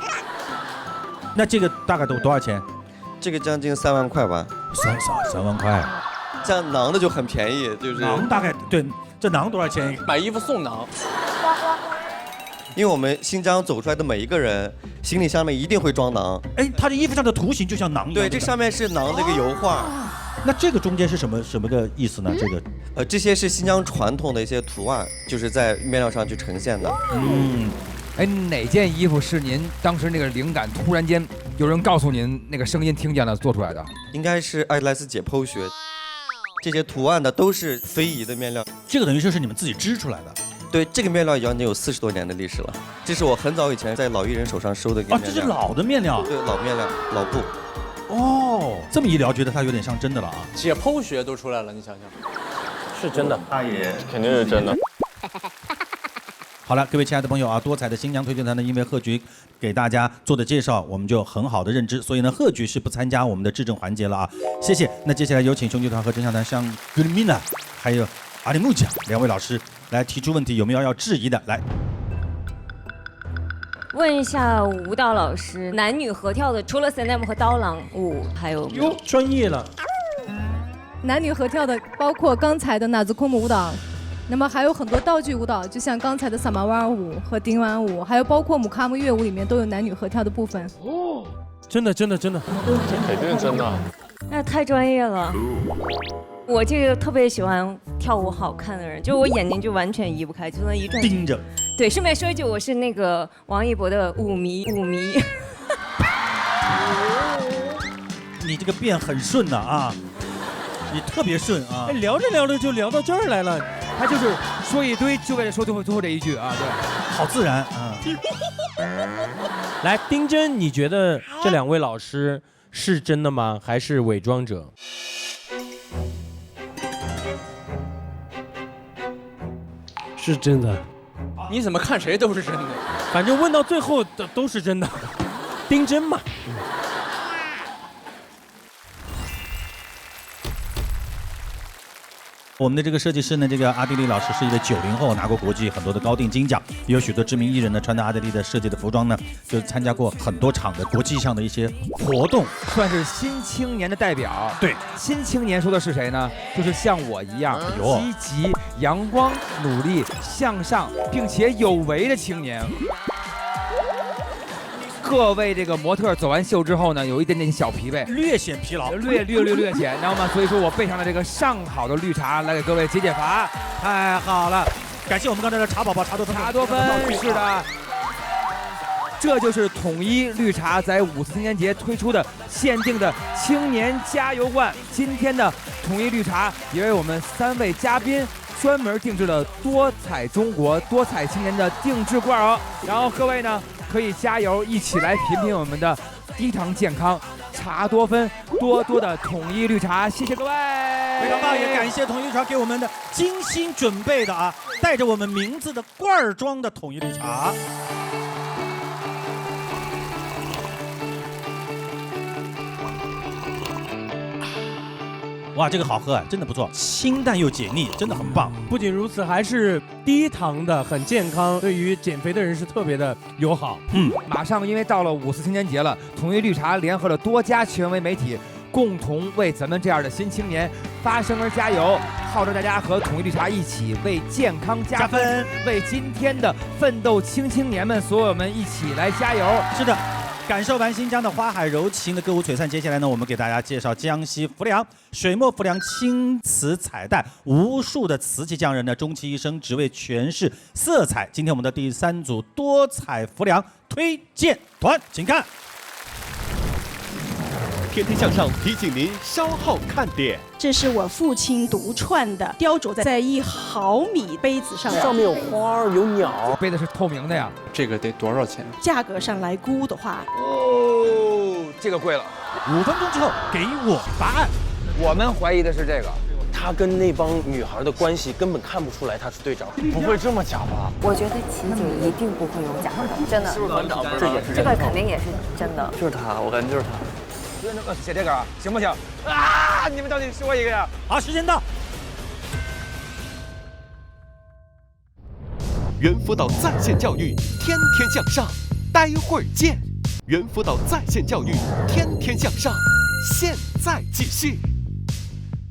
那这个大概都多少钱？这个将近3万块吧。3万块。像囊的就很便宜，就是囊大概对，这囊多少钱？买衣服送囊。因为我们新疆走出来的每一个人，行李箱里面一定会装囊。哎，他这衣服上的图形就像囊一样。对，这上面是囊的一个油画。那这个中间是什么个意思呢？这个这些是新疆传统的一些图案，就是在面料上去呈现的。哎，哪件衣服是您当时那个灵感突然间有人告诉您那个声音听见了做出来的？应该是爱德莱斯解剖学，这些图案的都是非遗的面料。这个等于说是你们自己织出来的。对，这个面料已经有40多年的历史了。这是我很早以前在老艺人手上收的一个面料。这是老的面料。对，老面料，老布。哦，这么一聊，觉得它有点像真的了啊。解剖学都出来了，你想想，是真的，他也肯定是真的。好了，各位亲爱的朋友啊，多彩的新疆推荐团呢，因为贺局给大家做的介绍，我们就很好的认知，所以呢，贺局是不参加我们的质证环节了啊。谢谢。那接下来有请兄弟团和真相团像格里米娜还有阿里木奖2位老师来提出问题，有没有要质疑的？来。问一下舞蹈老师，男女合跳的除了 CNM 和刀郎舞，还有没有？哟，专业了。男女合跳的包括刚才的纳兹库姆舞蹈，那么还有很多道具舞蹈，就像刚才的萨玛瓦尔舞和丁瓦舞，还有包括姆卡姆乐舞里面都有男女合跳的部分。哦，真的，这肯定是真的。那太专业了。我这个特别喜欢跳舞好看的人，就我眼睛就完全移不开，就那一转盯着。对，顺便说一句，我是那个王一博的舞迷。你这个变很顺呐啊，你特别顺啊。聊着聊着就聊到这儿来了，他就是说一堆，就为了说最后这一句啊，对，好自然啊。来，丁真，你觉得这2位老师是真的吗？还是伪装者？是真的。你怎么看谁都是真的，反正问到最后都是真的。丁真嘛。我们的这个设计师呢，这个阿迪丽老师是一个90后，拿过国际很多的高定金奖，也有许多知名艺人呢穿着阿迪丽的设计的服装呢，就参加过很多场的国际上的一些活动，算是新青年的代表。对，新青年说的是谁呢？就是像我一样积极、阳光、努力、向上，并且有为的青年。各位这个模特走完秀之后呢，有一点点小疲惫，略显疲劳，略显，知道吗？所以说我备上了这个上好的绿茶来给各位解解乏。太好了，感谢我们刚才的茶宝宝茶多芬，是的，这就是统一绿茶在5四青年节推出的限定的青年加油罐。今天的统一绿茶也为我们3位嘉宾专门定制了多彩中国、多彩青年的定制罐哦。然后各位呢，可以加油，一起来品品我们的低糖健康茶多芬多的统一绿茶。谢谢各位，非常棒，也感谢统一绿茶给我们的精心准备的啊，带着我们名字的罐装的统一绿茶。哇，这个好喝啊，真的不错，清淡又解腻，真的很棒。不仅如此，还是低糖的，很健康，对于减肥的人是特别的友好。马上因为到了5·4青年节了，统一绿茶联合了多家权威媒体，共同为咱们这样的新青年发声而加油，号召大家和统一绿茶一起为健康加分，为今天的奋斗青年们所有们一起来加油。是的。感受完新疆的花海柔情的歌舞璀璨，接下来呢，我们给大家介绍江西浮梁水墨浮梁青瓷彩带，无数的瓷器匠人呢，终其一生只为诠释色彩。今天我们的第3组多彩浮梁推荐团，请看。天天向上提醒您稍后看点。这是我父亲独创的，雕琢在1毫米杯子上，上面有花有鸟，杯子是透明的呀。这个得多少钱？价格上来估的话，这个贵了。5分钟之后给我答案。我们怀疑的是这个。他跟那帮女孩的关系根本看不出来他是队长，不会这么假吧？我觉得琪姐一定不会有假的，真的。是不是团长？这也是这个肯定也是真的。就是他，我感觉就是他。写这个行不行？啊！你们到底说一个呀？好，时间到。猿辅导在线教育，天天向上，待会儿见。猿辅导在线教育，天天向上，现在继续。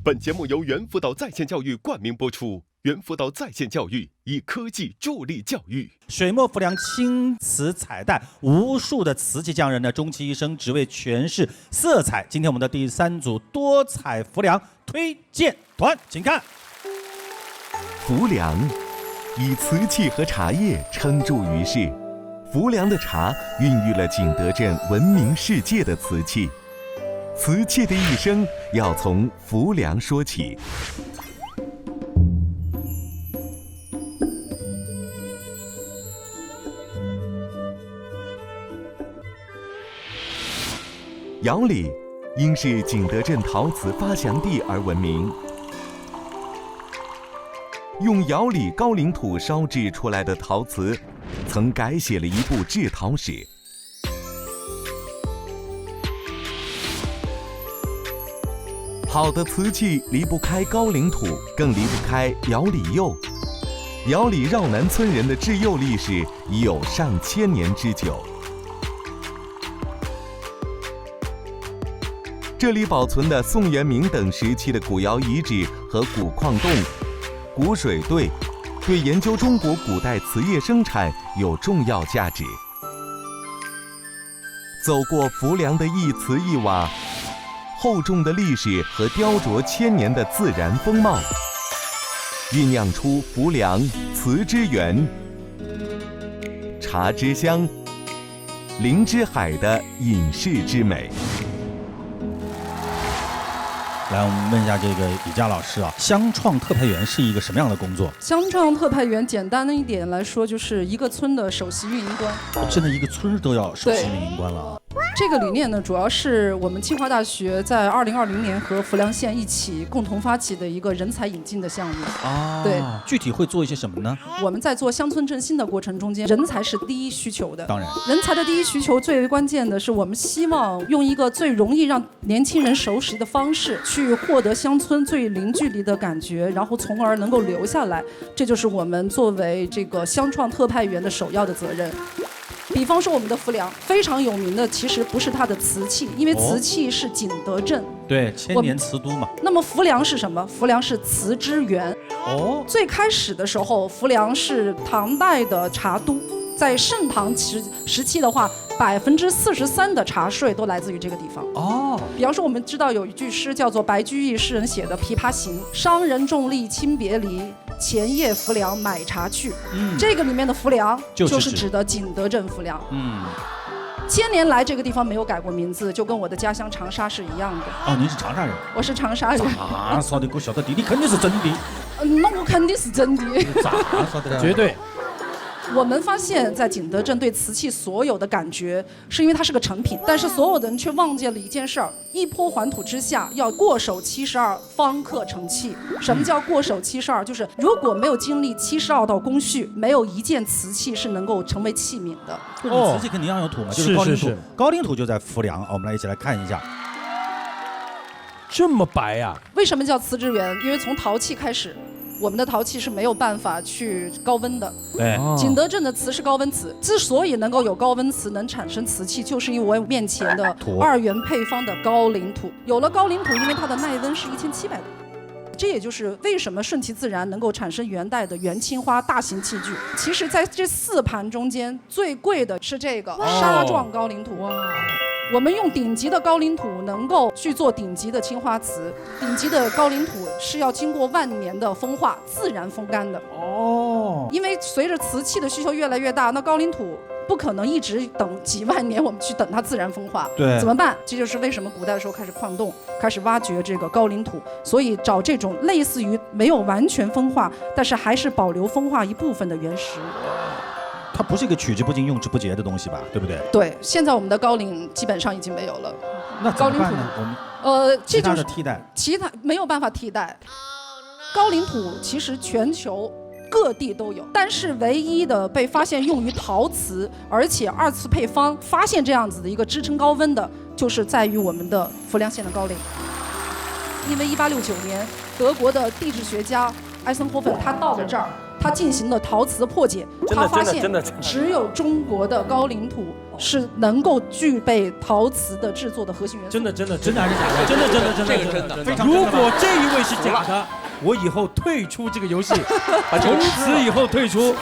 本节目由猿辅导在线教育冠名播出。猿辅导在线教育以科技助力教育。水墨浮梁青瓷彩带，无数的瓷器匠人呢，终其一生只为诠释色彩。今天我们的第3组多彩浮梁推荐团，请看。浮梁以瓷器和茶叶称著于世，浮梁的茶孕育了景德镇闻名世界的瓷器。瓷器的一生要从浮梁说起。窑里因是景德镇陶瓷发祥地而闻名，用窑里高岭土烧制出来的陶瓷，曾改写了一部制陶史。好的瓷器离不开高岭土，更离不开窑里釉。窑里绕南村人的制釉历史已有上千年之久。这里保存的宋元明等时期的古窑遗址和古矿洞、古水碓，对研究中国古代瓷业生产有重要价值。走过浮梁的一瓷一瓦，厚重的历史和雕琢千年的自然风貌，酝酿出浮梁瓷之源、茶之香、林之海的隐士之美。来，我们问一下这个李佳老师啊，乡创特派员是一个什么样的工作？乡创特派员简单的一点来说，就是一个村的首席运营官。现在一个村都要首席运营官了啊。这个理念呢，主要是我们清华大学在2020年和浮梁县一起共同发起的一个人才引进的项目。啊，对，具体会做一些什么呢？我们在做乡村振兴的过程中间，人才是第一需求的。当然，人才的第一需求最为关键的是，我们希望用一个最容易让年轻人熟悉的方式，去获得乡村最零距离的感觉，然后从而能够留下来。这就是我们作为这个乡创特派员的首要的责任。比方说我们的浮梁非常有名的，其实不是它的瓷器，因为瓷器是景德镇，对，千年瓷都嘛。那么浮梁是什么？浮梁是瓷之源。哦，最开始的时候，浮梁是唐代的茶都，在盛唐时期的话，43%的茶税都来自于这个地方。哦，比方说我们知道有一句诗叫做白居易诗人写的《琵琶行》，商人重利轻别离，前夜浮梁买茶去。这个里面的浮梁就是指的景德镇浮梁。千年来这个地方没有改过名字，就跟我的家乡长沙是一样的。哦，您是长沙人？我是长沙人。咋说的？我晓得的，你肯定是真的。那我肯定是真的。咋说的？绝对。我们发现，在景德镇对瓷器所有的感觉，是因为它是个成品，但是所有的人却忘记了一件事儿：一坡还土之下，要过手72，方可成器。什么叫过手72？就是如果没有经历72道工序，没有一件瓷器是能够成为器皿的。瓷器肯定要有土嘛，就是高岭土。高岭土就在浮梁，我们来一起来看一下。这么白呀？为什么叫瓷质源？因为从陶器开始，我们的陶器是没有办法去高温的。对，景德镇的瓷是高温瓷，之所以能够有高温瓷能产生瓷器，就是因为我面前的2元配方的高岭土。有了高岭土，因为它的耐温是1700度。这也就是为什么顺其自然能够产生元代的元青花大型器具。其实，在这4盘中间，最贵的是这个砂状高岭土。我们用顶级的高岭土能够去做顶级的青花瓷，顶级的高岭土是要经过万年的风化、自然风干的。因为随着瓷器的需求越来越大，那高岭土不可能一直等几万年，我们去等它自然风化。对，怎么办？这就是为什么古代的时候开始矿洞，开始挖掘这个高岭土，所以找这种类似于没有完全风化，但是还是保留风化一部分的原石。它不是一个取之不尽用之不竭的东西吧？对不对？对，现在我们的高岭基本上已经没有了。那怎么办呢？我们这就是其他的替代，其他没有办法替代。高岭土其实全球各地都有，但是唯一的被发现用于陶瓷，而且2次配方发现这样子的一个支撑高温的，就是在于我们的浮梁县的高岭。因为1869年，德国的地质学家艾森霍芬他到了这儿，他进行了陶瓷破解，他发现只有中国的高岭土是能够具备陶瓷的制作的核心元素。真的还是假的？真的，这个真的。如果这一位是假的，我以后退出这个游戏，从此以后退出。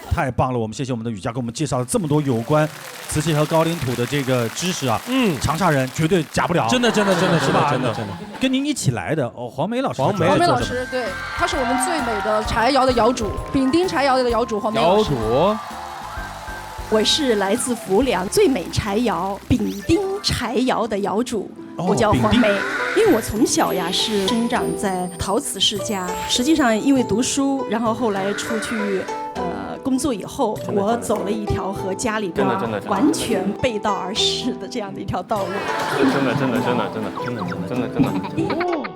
太棒了！我们谢谢我们的雨佳给我们介绍了这么多有关瓷器和高岭土的这个知识啊。长沙人绝对假不了。真的是吧？真的。跟您一起来的黄梅老师。黄梅老师，对，他是我们最美的柴窑的窑主，丙丁柴窑的窑主黄梅老师。我是来自浮梁最美柴窑丙丁柴窑的窑主，我叫黄梅。因为我从小呀是生长在陶瓷世家，实际上因为读书，然后后来出去工作以后，我走了一条和家里边完全背道而驰的这样的一条道路。真的。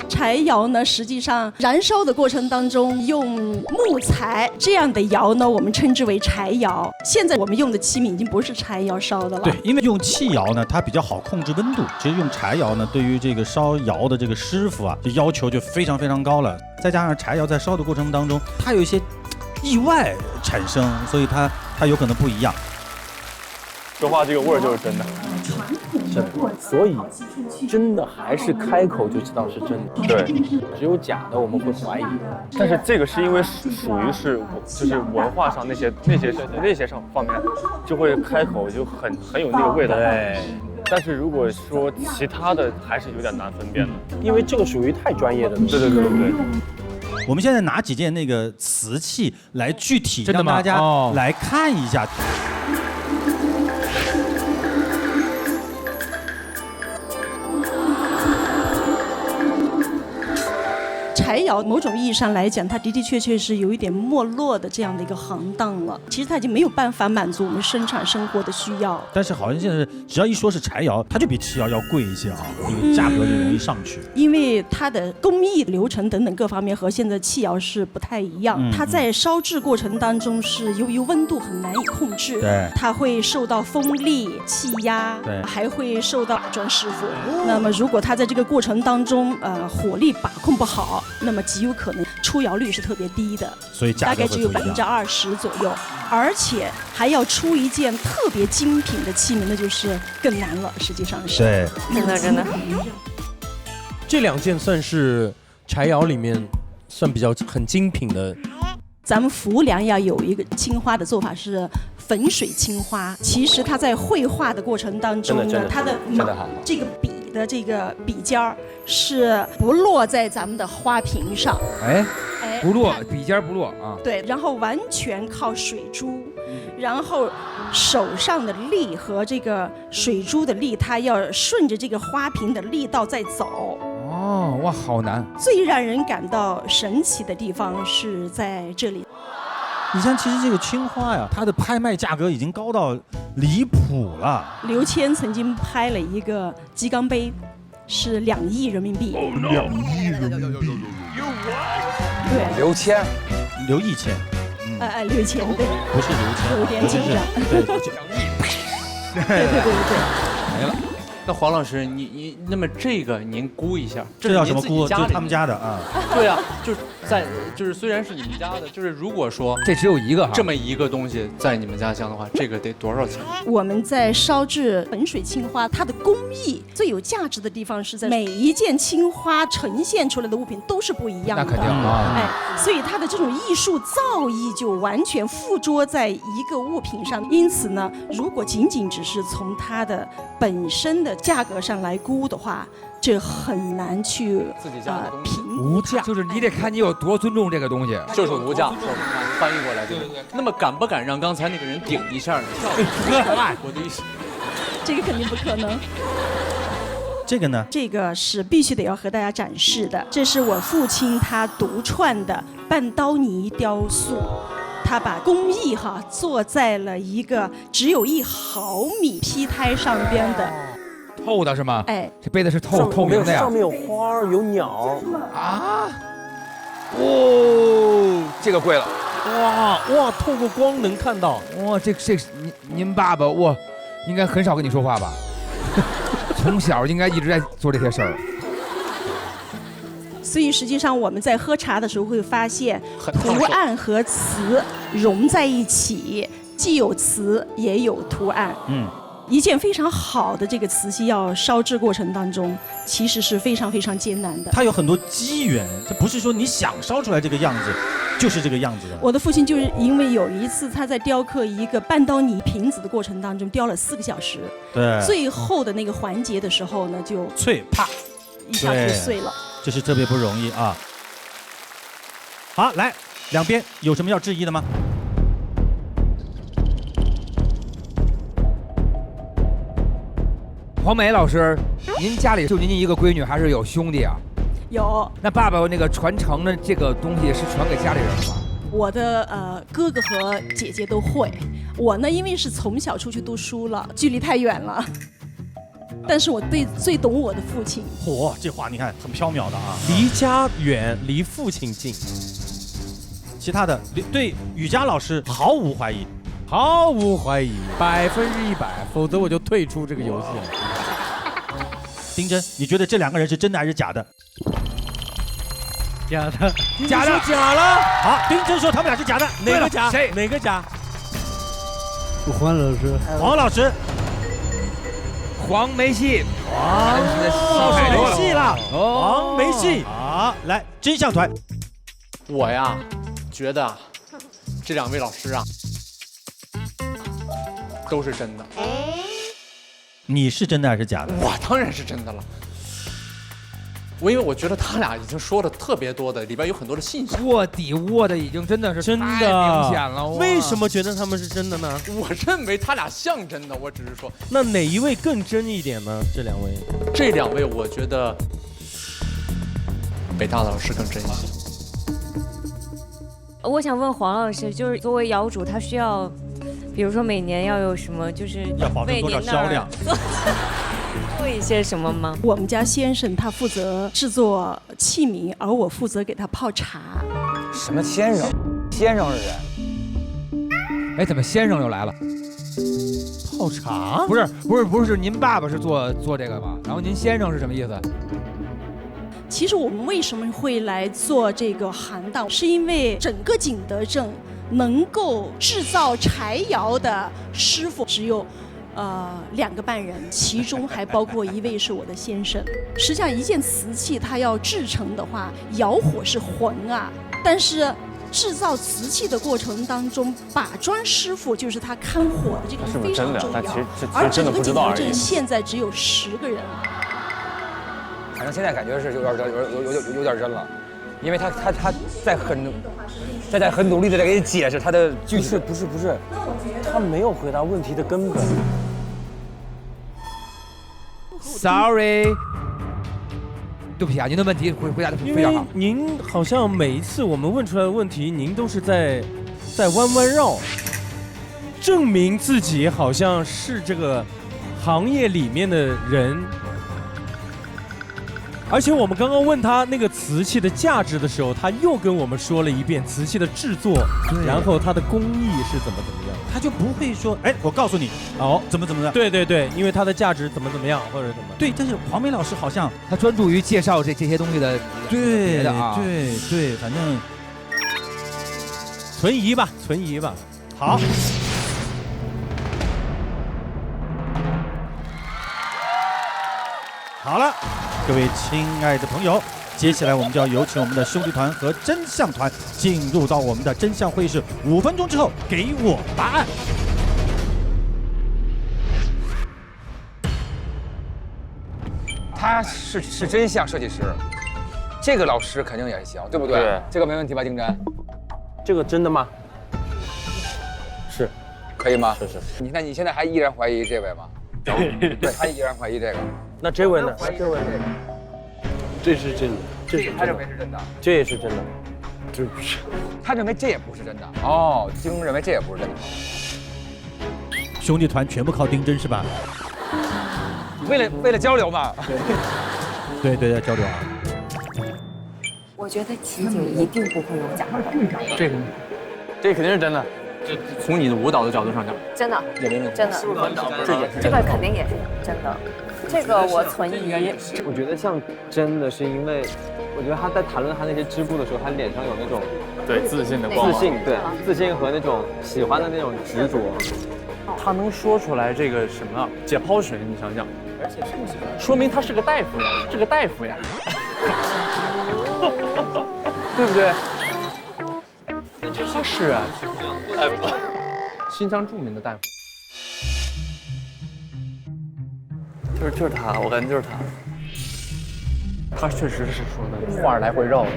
柴窑呢，实际上燃烧的过程当中用木材这样的窑呢，我们称之为柴窑。现在我们用的器皿已经不是柴窑烧的了。对，因为用气窑呢，它比较好控制温度。其实用柴窑呢，对于这个烧窑的这个师傅啊，就要求就非常非常高了。再加上柴窑在烧的过程当中，它有一些意外产生，所以它有可能不一样。说话这个味儿就是真的，所以真的还是开口就知道是真的。对，只有假的我们会怀疑。但是这个是因为属于是就是文化上那些上方面，就会开口就很有那个味道。对。但是如果说其他的，还是有点难分辨的，因为这个属于太专业的了。对。我们现在拿几件那个瓷器来具体让大家来看一下。柴窑某种意义上来讲，它的的确确是有一点没落的这样的一个行当了。其实它已经没有办法满足我们生产生活的需要。但是好像现在只要一说是柴窑，它就比气窑要贵一些啊，这个价格就容易上去。因为它的工艺流程等等各方面和现在气窑是不太一样。它在烧制过程当中是由于温度很难以控制，对，它会受到风力、气压，对，还会受到打砖师傅。那么如果它在这个过程当中火力把控不好，那么极有可能出窑率是特别低的，所以大概只有20%左右，而且还要出一件特别精品的器皿，那就是更难了。实际上是，对，真的。这2件算是柴窑里面算比较很精品的。咱们浮梁呀有一个青花的做法是粉水青花，其实它在绘画的过程当中呢，它的这个笔的这个笔尖儿是不落在咱们的花瓶上，不落，笔尖不落啊。对，然后完全靠水珠，然后手上的力和这个水珠的力，它要顺着这个花瓶的力道在走。哦，哇，好难！最让人感到神奇的地方是在这里。你像其实这个青花呀，它的拍卖价格已经高到离谱了。刘谦曾经拍了一个鸡缸杯，是2亿人民币。2亿人民币。对。刘谦。刘义谦。刘谦对。不是刘谦。有点紧张。对。对。没了。那黄老师，你那么这个您估一下，这叫什么估？就就是他们家的啊。对啊，就是虽然是你们家的，就是如果说这只有一个这么一个东西在你们家乡的话，这个得多少钱？我们在烧制粉水青花，它的工艺最有价值的地方是在每一件青花呈现出来的物品都是不一样的。那肯定啊，哎，所以它的这种艺术造诣就完全附着在一个物品上。因此呢，如果仅仅只是从它的本身的价格上来估的话，这很难去评无价，就是你得看你有多尊重这个东西，就是无价，翻译过来对。那么敢不敢让刚才那个人顶一下？我的意思，这个肯定不可能。这个呢？这个是必须得要和大家展示的，这是我父亲他独创的半刀泥雕塑。他把工艺做在了一个只有1毫米坯胎上边的，透的是吗？哎，这杯子是透明的呀。上面有花儿，有鸟啊！哦，这个贵了。哇，透过光能看到。哇，这您爸爸哇，应该很少跟你说话吧？从小应该一直在做这些事儿。所以实际上我们在喝茶的时候会发现，图案和词融在一起，既有词也有图案。一件非常好的这个瓷器要烧制过程当中，其实是非常非常艰难的。它有很多机缘，这不是说你想烧出来这个样子，就是这个样子的。我的父亲就是因为有一次他在雕刻一个半刀泥瓶子的过程当中，雕了4个小时。对。最后的那个环节的时候呢，就脆啪，一下就碎了。这是特别不容易啊！好，来，两边有什么要质疑的吗？黄梅老师，您家里就您一个闺女，还是有兄弟啊？有。那爸爸那个传承的这个东西是传给家里人吗？我的哥哥和姐姐都会，我呢因为是从小出去读书了，距离太远了。但是我最懂我的父亲。嚯，这话你看很缥缈的啊！离家远，离父亲近。其他的对雨佳老师毫无怀疑，毫无怀疑，100%，否则我就退出这个游戏了。丁真，你觉得这2个人是真的还是假的？假的，假的，假了。好，丁真说他们俩是假的，哪个假？谁？哪个假？黄老师。黄老师。黄梅戏，没戏了，黄梅戏。好，来真相团。我呀，觉得这2位老师啊，都是真的。你是真的还是假的？我当然是真的了。因为我觉得他俩已经说的特别多的，里边有很多的信息。卧底卧的已经真的是真的太明显了。为什么觉得他们是真的呢？我认为他俩像真的，我只是说。那哪一位更真一点呢？这2位？这2位我觉得北大老师更真一些。我想问黄老师，就是作为窑主，他需要，比如说每年要有什么，就是要保证多少销量？做一些什么吗？我们家先生他负责制作器皿，而我负责给他泡茶。什么先生？先生是谁？哎，怎么先生又来了？泡茶？不是，您爸爸是做这个吧？然后您先生是什么意思？其实我们为什么会来做这个行当，是因为整个景德镇能够制造柴窑的师傅只有2个半人，其中还包括1位是我的先生。实际上，一件瓷器它要制成的话，窑火是浑啊，但是制造瓷器的过程当中，把砖师傅就是他看火的这个非常重要。而整个景德镇现在只有10个人。反正现在感觉是有点真了，因为他在很努力的在给你解释他的具体。不是，他没有回答问题的根本。Sorry， 对不起啊，您的问题回答的非常好。您好像每一次我们问出来的问题，您都是在弯弯绕，证明自己好像是这个行业里面的人。而且我们刚刚问他那个瓷器的价值的时候，他又跟我们说了一遍瓷器的制作，然后它的工艺是怎么样，他就不会说，哎，我告诉你，哦，怎么样？对对对，因为它的价值怎么样，或者怎么。对，但是黄梅老师好像他专注于介绍这些东西的，对的啊，对，反正存疑吧。好。好了，各位亲爱的朋友，接下来我们就要有请我们的兄弟团和真相团进入到我们的真相会议室，5分钟之后给我答案。他是真相设计师，这个老师肯定也行，对不对？对，这个没问题吧，丁真？这个真的吗？是，可以吗？是。那你现在还依然怀疑这位吗？对，他依然怀疑这个。那这位呢？这位这是真的，这是他认为是真的，这也是真的，这不是。他认为这也不是真的。哦，丁认为这也不是真的。兄弟团全部靠丁真是吧？为了交流嘛。对，要交流啊。我觉得琪姐一定不会有假的。这肯定是真的。这从你的舞蹈的角度上讲，真的，真的，这个肯定也是真的。这个我存疑。我觉得像真的是因为，我觉得他在谈论他那些织布的时候，他脸上有那种对自信的光芒，自信和那种喜欢的那种执着。他能说出来这个什么解剖学，你想想，而且说明他是个大夫呀，对不对？他是啊，大夫，新疆著名的大夫。就是他，我感觉就是他。他确实是说的话来回绕的，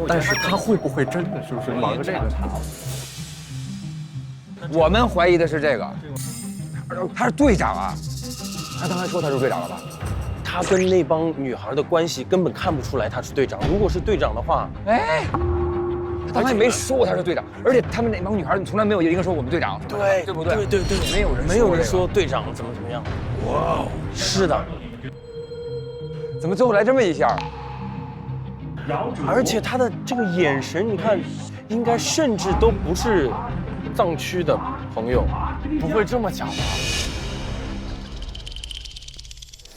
但是他会不会真的是不是忙着这个？我们怀疑的是这个，他是队长啊，他刚才说他是队长了吧？他跟那帮女孩的关系根本看不出来他是队长。如果是队长的话，哎，他们也没说过他是队长，而且他们那帮女孩从来没有一个说我们队长，对不对？对，没有人说队长怎么样。哇，是的。怎么最后来这么一下？而且他的这个眼神，你看，应该甚至都不是藏区的朋友，不会这么假吧？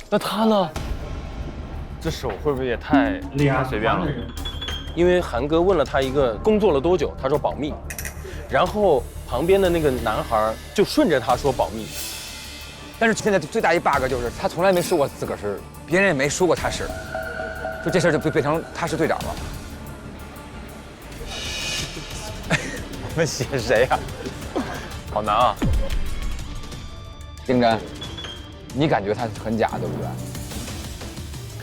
那他呢？这手会不会也太随便了？因为韩哥问了他一个工作了多久，他说保密，然后旁边的那个男孩就顺着他说保密。但是现在最大一 bug 就是他从来没说过自个儿是，别人也没说过他是，就这事儿就变成他是队长了。我们写谁呀？好难啊！丁真，你感觉他很假，对不对？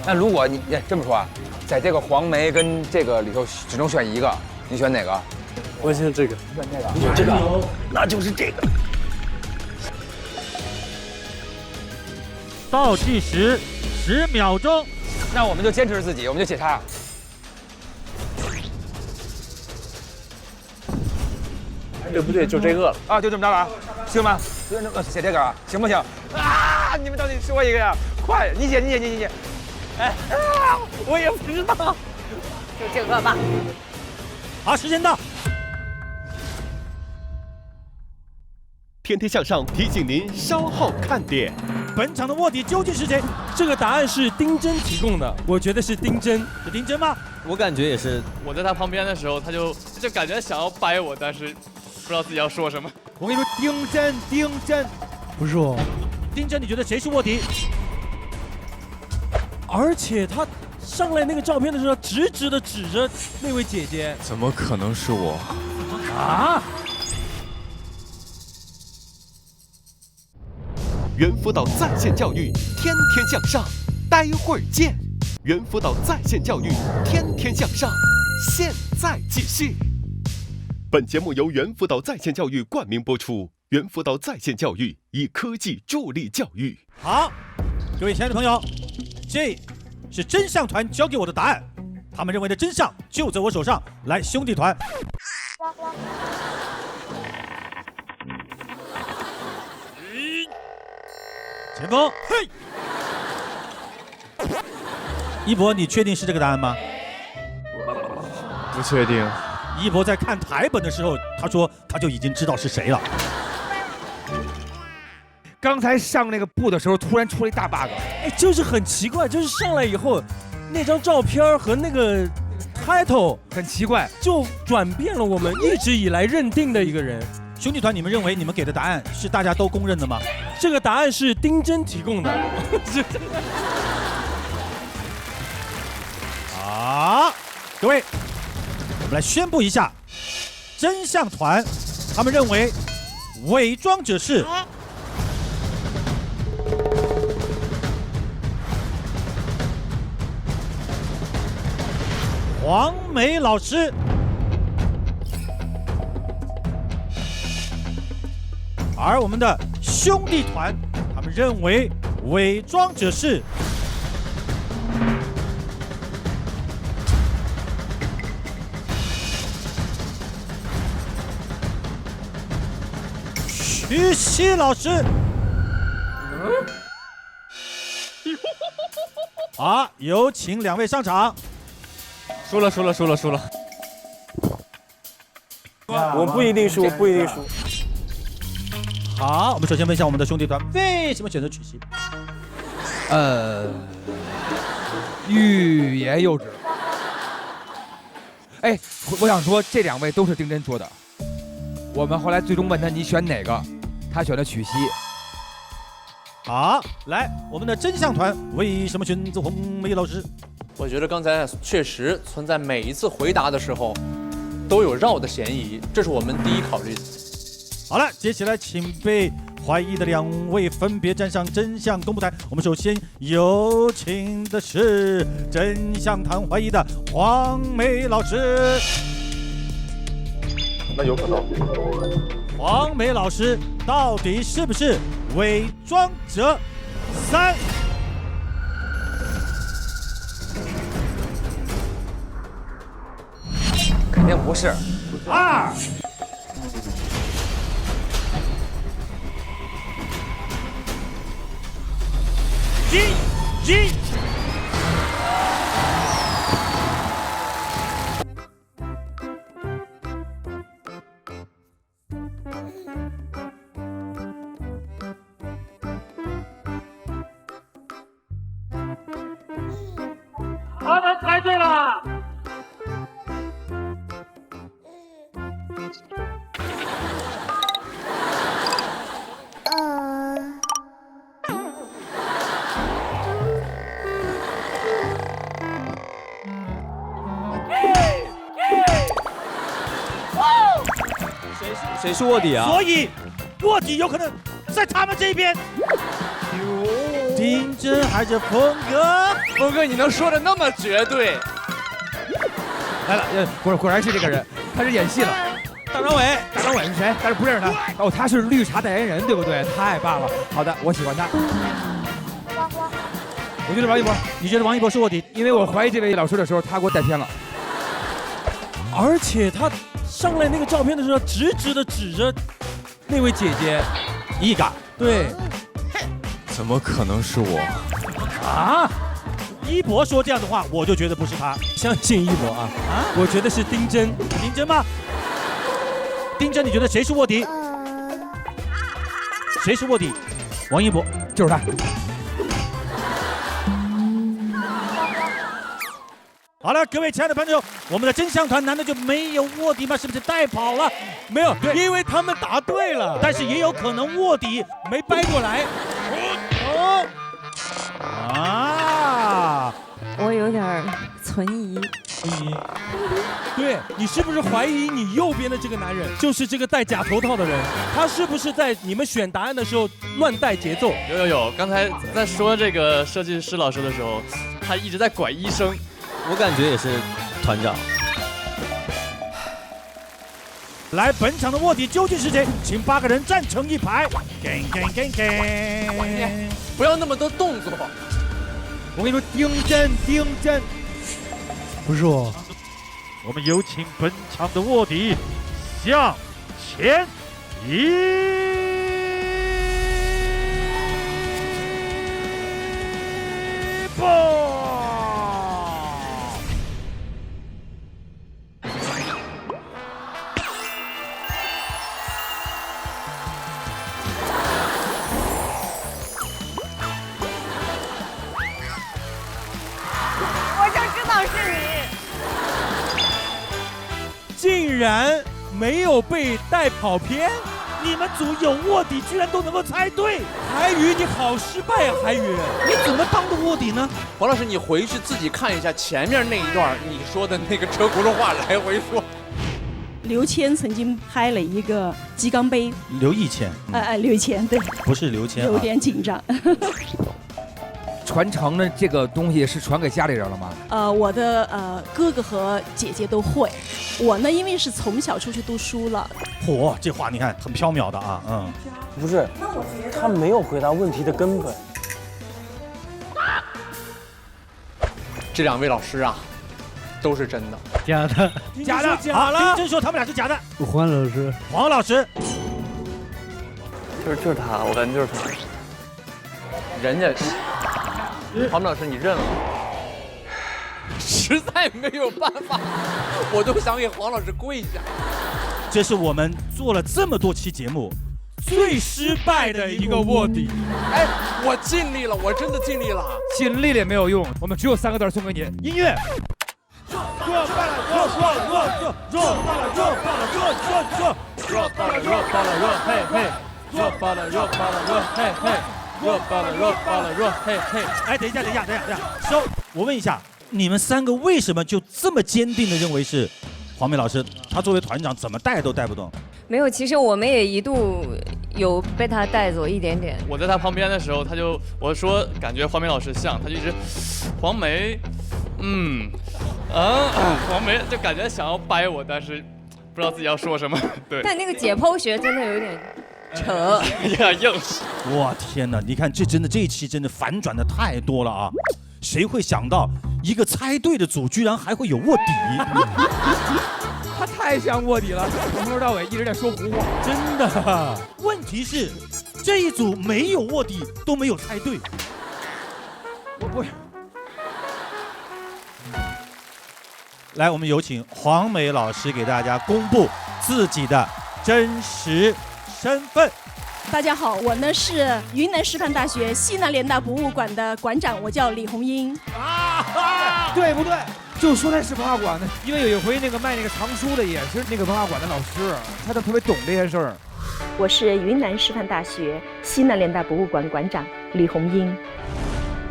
那如果你这么说啊，在这个黄梅跟这个里头只能选一个，你选哪个？我选这个。选这个？你选这个？那就是这个。倒计时10秒钟，那我们就坚持自己，我们就写他。对不对？就这个了啊，就这么着了啊，行吗？写这个啊，行不行？啊，你们到底说一个呀？快，你写。哎啊，我也不知道，就这个吧。好，时间到。天天向上提醒您稍后看点。本场的卧底究竟是谁？这个答案是丁真提供的，我觉得是丁真。是丁真吗？我感觉也是。我在他旁边的时候，他就感觉想要掰我，但是不知道自己要说什么。我跟你说，丁真，不是我。丁真，你觉得谁是卧底？而且他上来那个照片的时候，直直的指着那位姐姐。怎么可能是我？啊！猿辅导在线教育，天天向上，待会儿见。猿辅导在线教育，天天向上，现在继续。本节目由猿辅导在线教育冠名播出。猿辅导在线教育以科技助力教育。好，各位亲爱的朋友，这是真相团交给我的答案，他们认为的真相就在我手上。来，兄弟团。前锋，嘿！一博，你确定是这个答案吗？不确定。一博在看台本的时候，他说他就已经知道是谁了。刚才上那个布的时候，突然出了一大 bug。哎，就是很奇怪，就是上来以后，那张照片和那个 title 很奇怪，就转变了我们一直以来认定的一个人。兄弟团，你们认为你们给的答案是大家都公认的吗？这个答案是丁真提供的。好，各位，我们来宣布一下，真相团他们认为伪装者是黄梅老师。而我们的兄弟团，他们认为伪装者是徐熙老师。好，有请两位上场。输了。我不一定输，不一定输。好，我们首先问一下我们的兄弟团为什么选择曲熙？欲言又止。哎，我想说这两位都是丁真说的。我们后来最终问他你选哪个，他选了曲熙。好，来我们的真相团为什么选择黄梅老师？我觉得刚才确实存在每一次回答的时候都有绕的嫌疑，这是我们第一考虑的。好了，接下来请被怀疑的两位分别站上真相公布台。我们首先有请的是真相团怀疑的黄梅老师。那有可能。黄梅老师到底是不是伪装者？3、肯定不是。2、1。他们猜对了。谁是卧底啊？所以卧底有可能在他们这边。丁真还是峰哥？峰哥，你能说的那么绝对？来了，果然是这个人，他是演戏了。大张伟是谁？但是不认识他。哦，他是绿茶代言人，对不对？太棒了。好的，我喜欢他。我觉得王一博，你觉得王一博是卧底？因为我怀疑这位老师的时候，他给我带偏了。而且他上来那个照片的时候，直直的指着那位姐姐，一嘎。对。怎么可能是我？啊！一博说这样的话，我就觉得不是他。相信一博啊！我觉得是丁真。丁真吗？丁真，你觉得谁是卧底？谁是卧底？王一博，就是他。好了，各位亲爱的观众，我们的真相团难道就没有卧底吗？是不是带跑了？没有，因为他们答对了，但是也有可能卧底没掰过来。啊！我有点存疑。对，你是不是怀疑你右边的这个男人就是这个戴假头套的人？他是不是在你们选答案的时候乱带节奏？有，刚才在说这个设计师老师的时候，他一直在拐医生。我感觉也是团长。来，本场的卧底究竟是谁？请8个人站成一排。不要那么多动作。我跟你说，丁真，不是我。我们有请本场的卧底向前移。竟然没有被带跑偏，你们组有卧底，居然都能够猜对。韩宇，你好失败啊！韩宇，你怎么当的卧底呢？黄老师，你回去自己看一下前面那一段你说的那个车轱辘话来回说。刘谦曾经拍了一个鸡缸杯，刘以谦，刘以谦对，不是刘谦，有点紧张。传承的这个东西是传给家里人了吗？我的哥哥和姐姐都会，我呢因为是从小出去读书了。嚯，这话你看很缥缈的啊，嗯，不是，他没有回答问题的根本。这2位老师啊，都是真的，假的，假的，好了，丁真说他们俩是假的。黄老师，黄老师，就是他，我感觉就是他。人家黄老师你认了，实在没有办法，我都想给黄老师跪下。这是我们做了这么多期节目最失败的一个卧底。哎，我尽力了，我真的尽力了，尽力了也没有用，我们只有3个字送给你，音乐。哎，等一下，收！我问一下，你们3个为什么就这么坚定的认为是黄梅老师？他作为团长，怎么带都带不动。没有，其实我们也一度有被他带走一点点。我在他旁边的时候，我说感觉黄梅老师像，他就一直黄梅，黄梅就感觉想要掰我，但是不知道自己要说什么。对。但那个解剖学真的有点扯，有点硬。我天哪！你看这一期真的反转的太多了啊！谁会想到一个猜对的组居然还会有卧底？他太像卧底了，从头到尾一直在说胡话。真的。问题是，这一组没有卧底，都没有猜对。来，我们有请黄梅老师给大家公布自己的真实身份。大家好，我呢是云南师范大学西南联大博物馆的馆长，我叫李红英。对不对？就说那是文化馆的，因为有一回那个卖那个藏书的也是那个文化馆的老师，他就特别懂这些事儿。我是云南师范大学西南联大博物馆馆长李红英。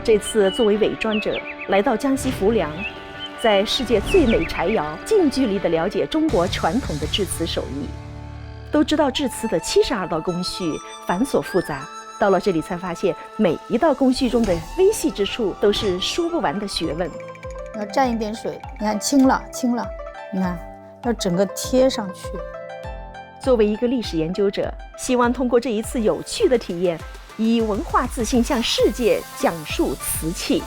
这次作为伪装者来到江西浮梁，在世界最美柴窑近距离地了解中国传统的制瓷手艺。都知道制瓷的72道工序繁琐复杂，到了这里才发现每一道工序中的微细之处都是说不完的学问。要蘸一点水，你看轻了，你看要整个贴上去。作为一个历史研究者，希望通过这一次有趣的体验，以文化自信向世界讲述瓷器。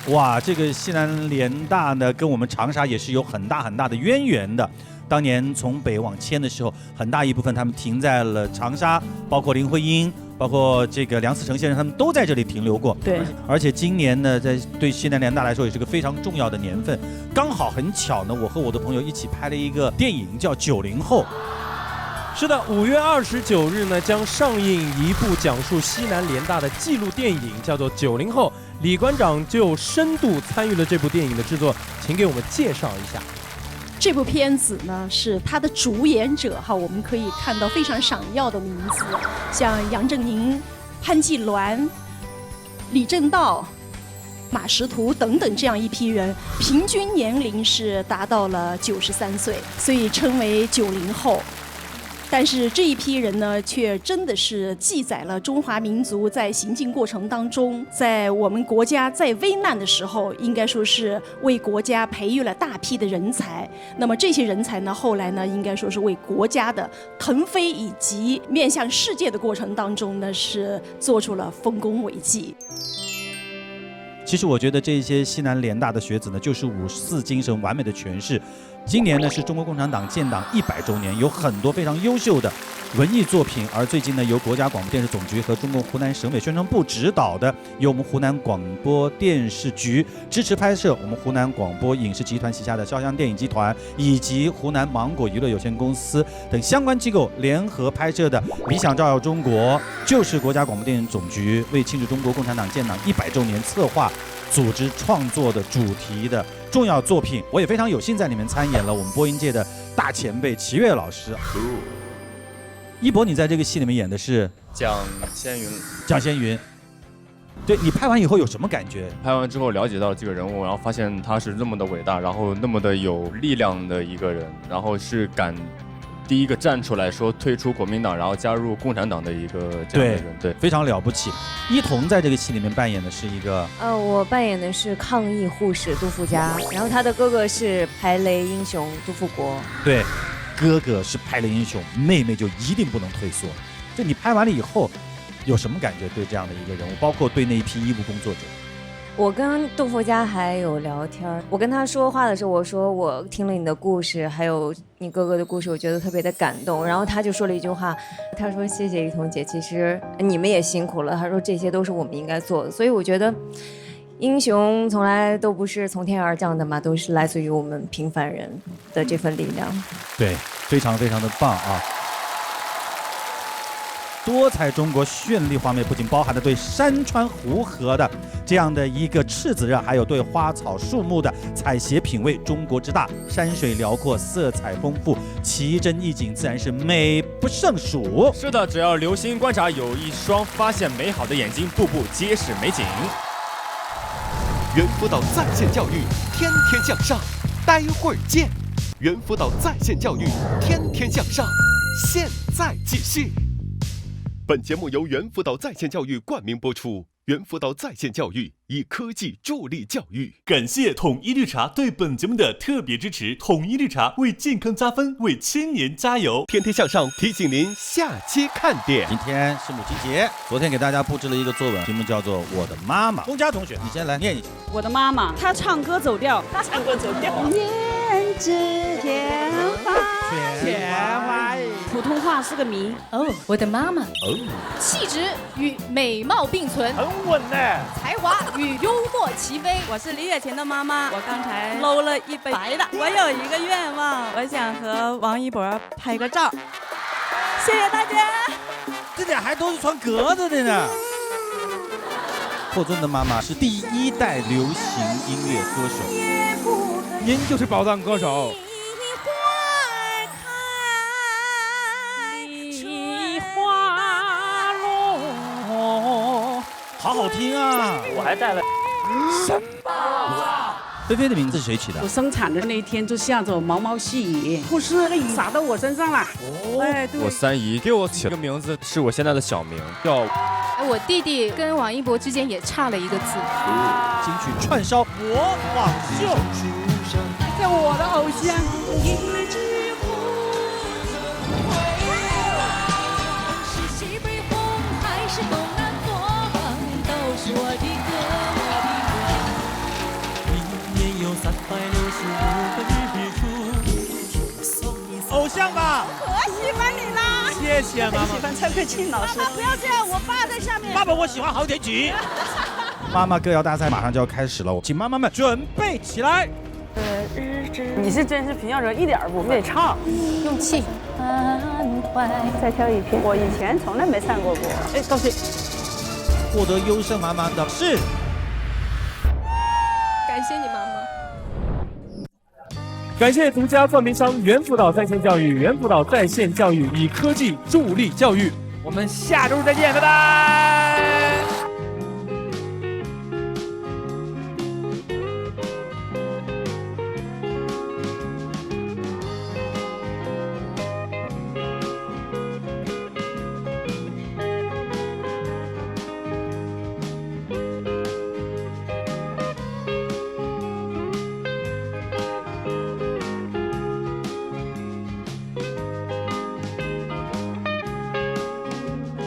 哇，这个西南联大呢，跟我们长沙也是有很大的渊源的。当年从北往迁的时候，很大一部分他们停在了长沙，包括林徽因，包括这个梁思成先生，他们都在这里停留过。对，而且今年呢，对西南联大来说也是个非常重要的年份。刚好很巧呢，我和我的朋友一起拍了一个电影，叫《90后》。是的，5月29日呢将上映一部讲述西南联大的纪录电影，叫做《90后》。李馆长就深度参与了这部电影的制作，请给我们介绍一下。这部片子呢是它的主演者哈，我们可以看到非常闪耀的名字，像杨振宁、潘季鸾、李政道、马识途等等这样一批人，平均年龄是达到了93岁，所以称为90后。但是这一批人呢，却真的是记载了中华民族在行进过程当中，在我们国家在危难的时候，应该说是为国家培育了大批的人才。那么这些人才呢，后来呢，应该说是为国家的腾飞以及面向世界的过程当中呢，是做出了丰功伟绩。其实我觉得这些西南联大的学子呢，就是54精神完美的诠释。今年呢是中国共产党建党100周年，有很多非常优秀的文艺作品。而最近呢，由国家广播电视总局和中国湖南省委宣传部指导的，由我们湖南广播电视局支持拍摄，我们湖南广播影视集团旗下的潇湘电影集团以及湖南芒果娱乐有限公司等相关机构联合拍摄的《理想照耀中国》，就是国家广播电视总局为庆祝中国共产党建党100周年策划组织创作的主题的重要作品。我也非常有幸在里面参演了我们播音界的大前辈齐越老师。一博，你在这个戏里面演的是蒋先云。蒋先云，对，你拍完以后有什么感觉？拍完之后了解到这个人物，然后发现他是那么的伟大，然后那么的有力量的一个人，然后是敢第一个站出来说退出国民党，然后加入共产党的一个这样的人，对，非常了不起。一彤在这个戏里面扮演的是一个，我扮演的是抗疫护士杜富佳，然后他的哥哥是排雷英雄杜富国。对，哥哥是排雷英雄，妹妹就一定不能退缩。就你拍完了以后，有什么感觉？对这样的一个人物，包括对那一批医务工作者。我跟杜富佳还有聊天，我跟他说话的时候，我说我听了你的故事，还有你哥哥的故事，我觉得特别的感动。然后他就说了一句话，他说谢谢一彤姐，其实你们也辛苦了。他说这些都是我们应该做的，所以我觉得英雄从来都不是从天而降的嘛，都是来自于我们平凡人的这份力量。对，非常非常的棒啊！多彩中国绚丽画面不仅包含了对山川湖河的这样的一个赤子热，还有对花草树木的采撷品味。中国之大，山水辽阔，色彩丰富，奇珍异景，自然是美不胜数。是的，只要留心观察，有一双发现美好的眼睛，步步皆是美景。猿辅导在线教育，天天向上。待会儿见。猿辅导在线教育，天天向上，现在继续。本节目由猿辅导在线教育冠名播出。猿辅导在线教育以科技助力教育。感谢统一绿茶对本节目的特别支持。统一绿茶为健康加分，为青年加油。天天向上提醒您下期看点。今天是母亲节，昨天给大家布置了一个作文，题目叫做《我的妈妈》。钟佳同学，你先来念一下。我的妈妈，她唱歌走调，她唱歌走调。胭脂甜花，甜花，普通话是个谜。哦，我的妈妈，气质与美貌并存，很稳呢。才华与幽默齐飞。我是李雪琴的妈妈，我刚才搂了一杯白的。我有一个愿望，我想和王一博拍个照。谢谢大家。这点还都是穿格子的呢。霍尊的妈妈是第1代流行音乐歌手，您就是宝藏歌手。好好听啊！我还带了什么？菲菲的名字是谁起的？我生产的那一天就下着毛毛细雨，护士那雨洒到我身上了。哎，对。我三姨给我起了个名字，是我现在的小名，叫。我弟弟跟王一博之间也差了一个字。金曲串烧模仿秀，这我的偶像。偶像吧，可喜欢你啦！谢谢妈妈。喜欢蔡佩庆老师。妈妈不要这样，我爸在下面。爸爸，我喜欢好点曲。妈妈歌谣大赛马上就要开始了，请妈妈们准备起来。你是真是平翘舌，一点不会唱，用气。再挑一篇，我以前从来没唱过歌。哎，高兴。获得优胜满满的是。感谢你妈妈。感谢独家冠名商猿辅导在线教育，猿辅导在线教育以科技助力教育。我们下周再见，拜拜。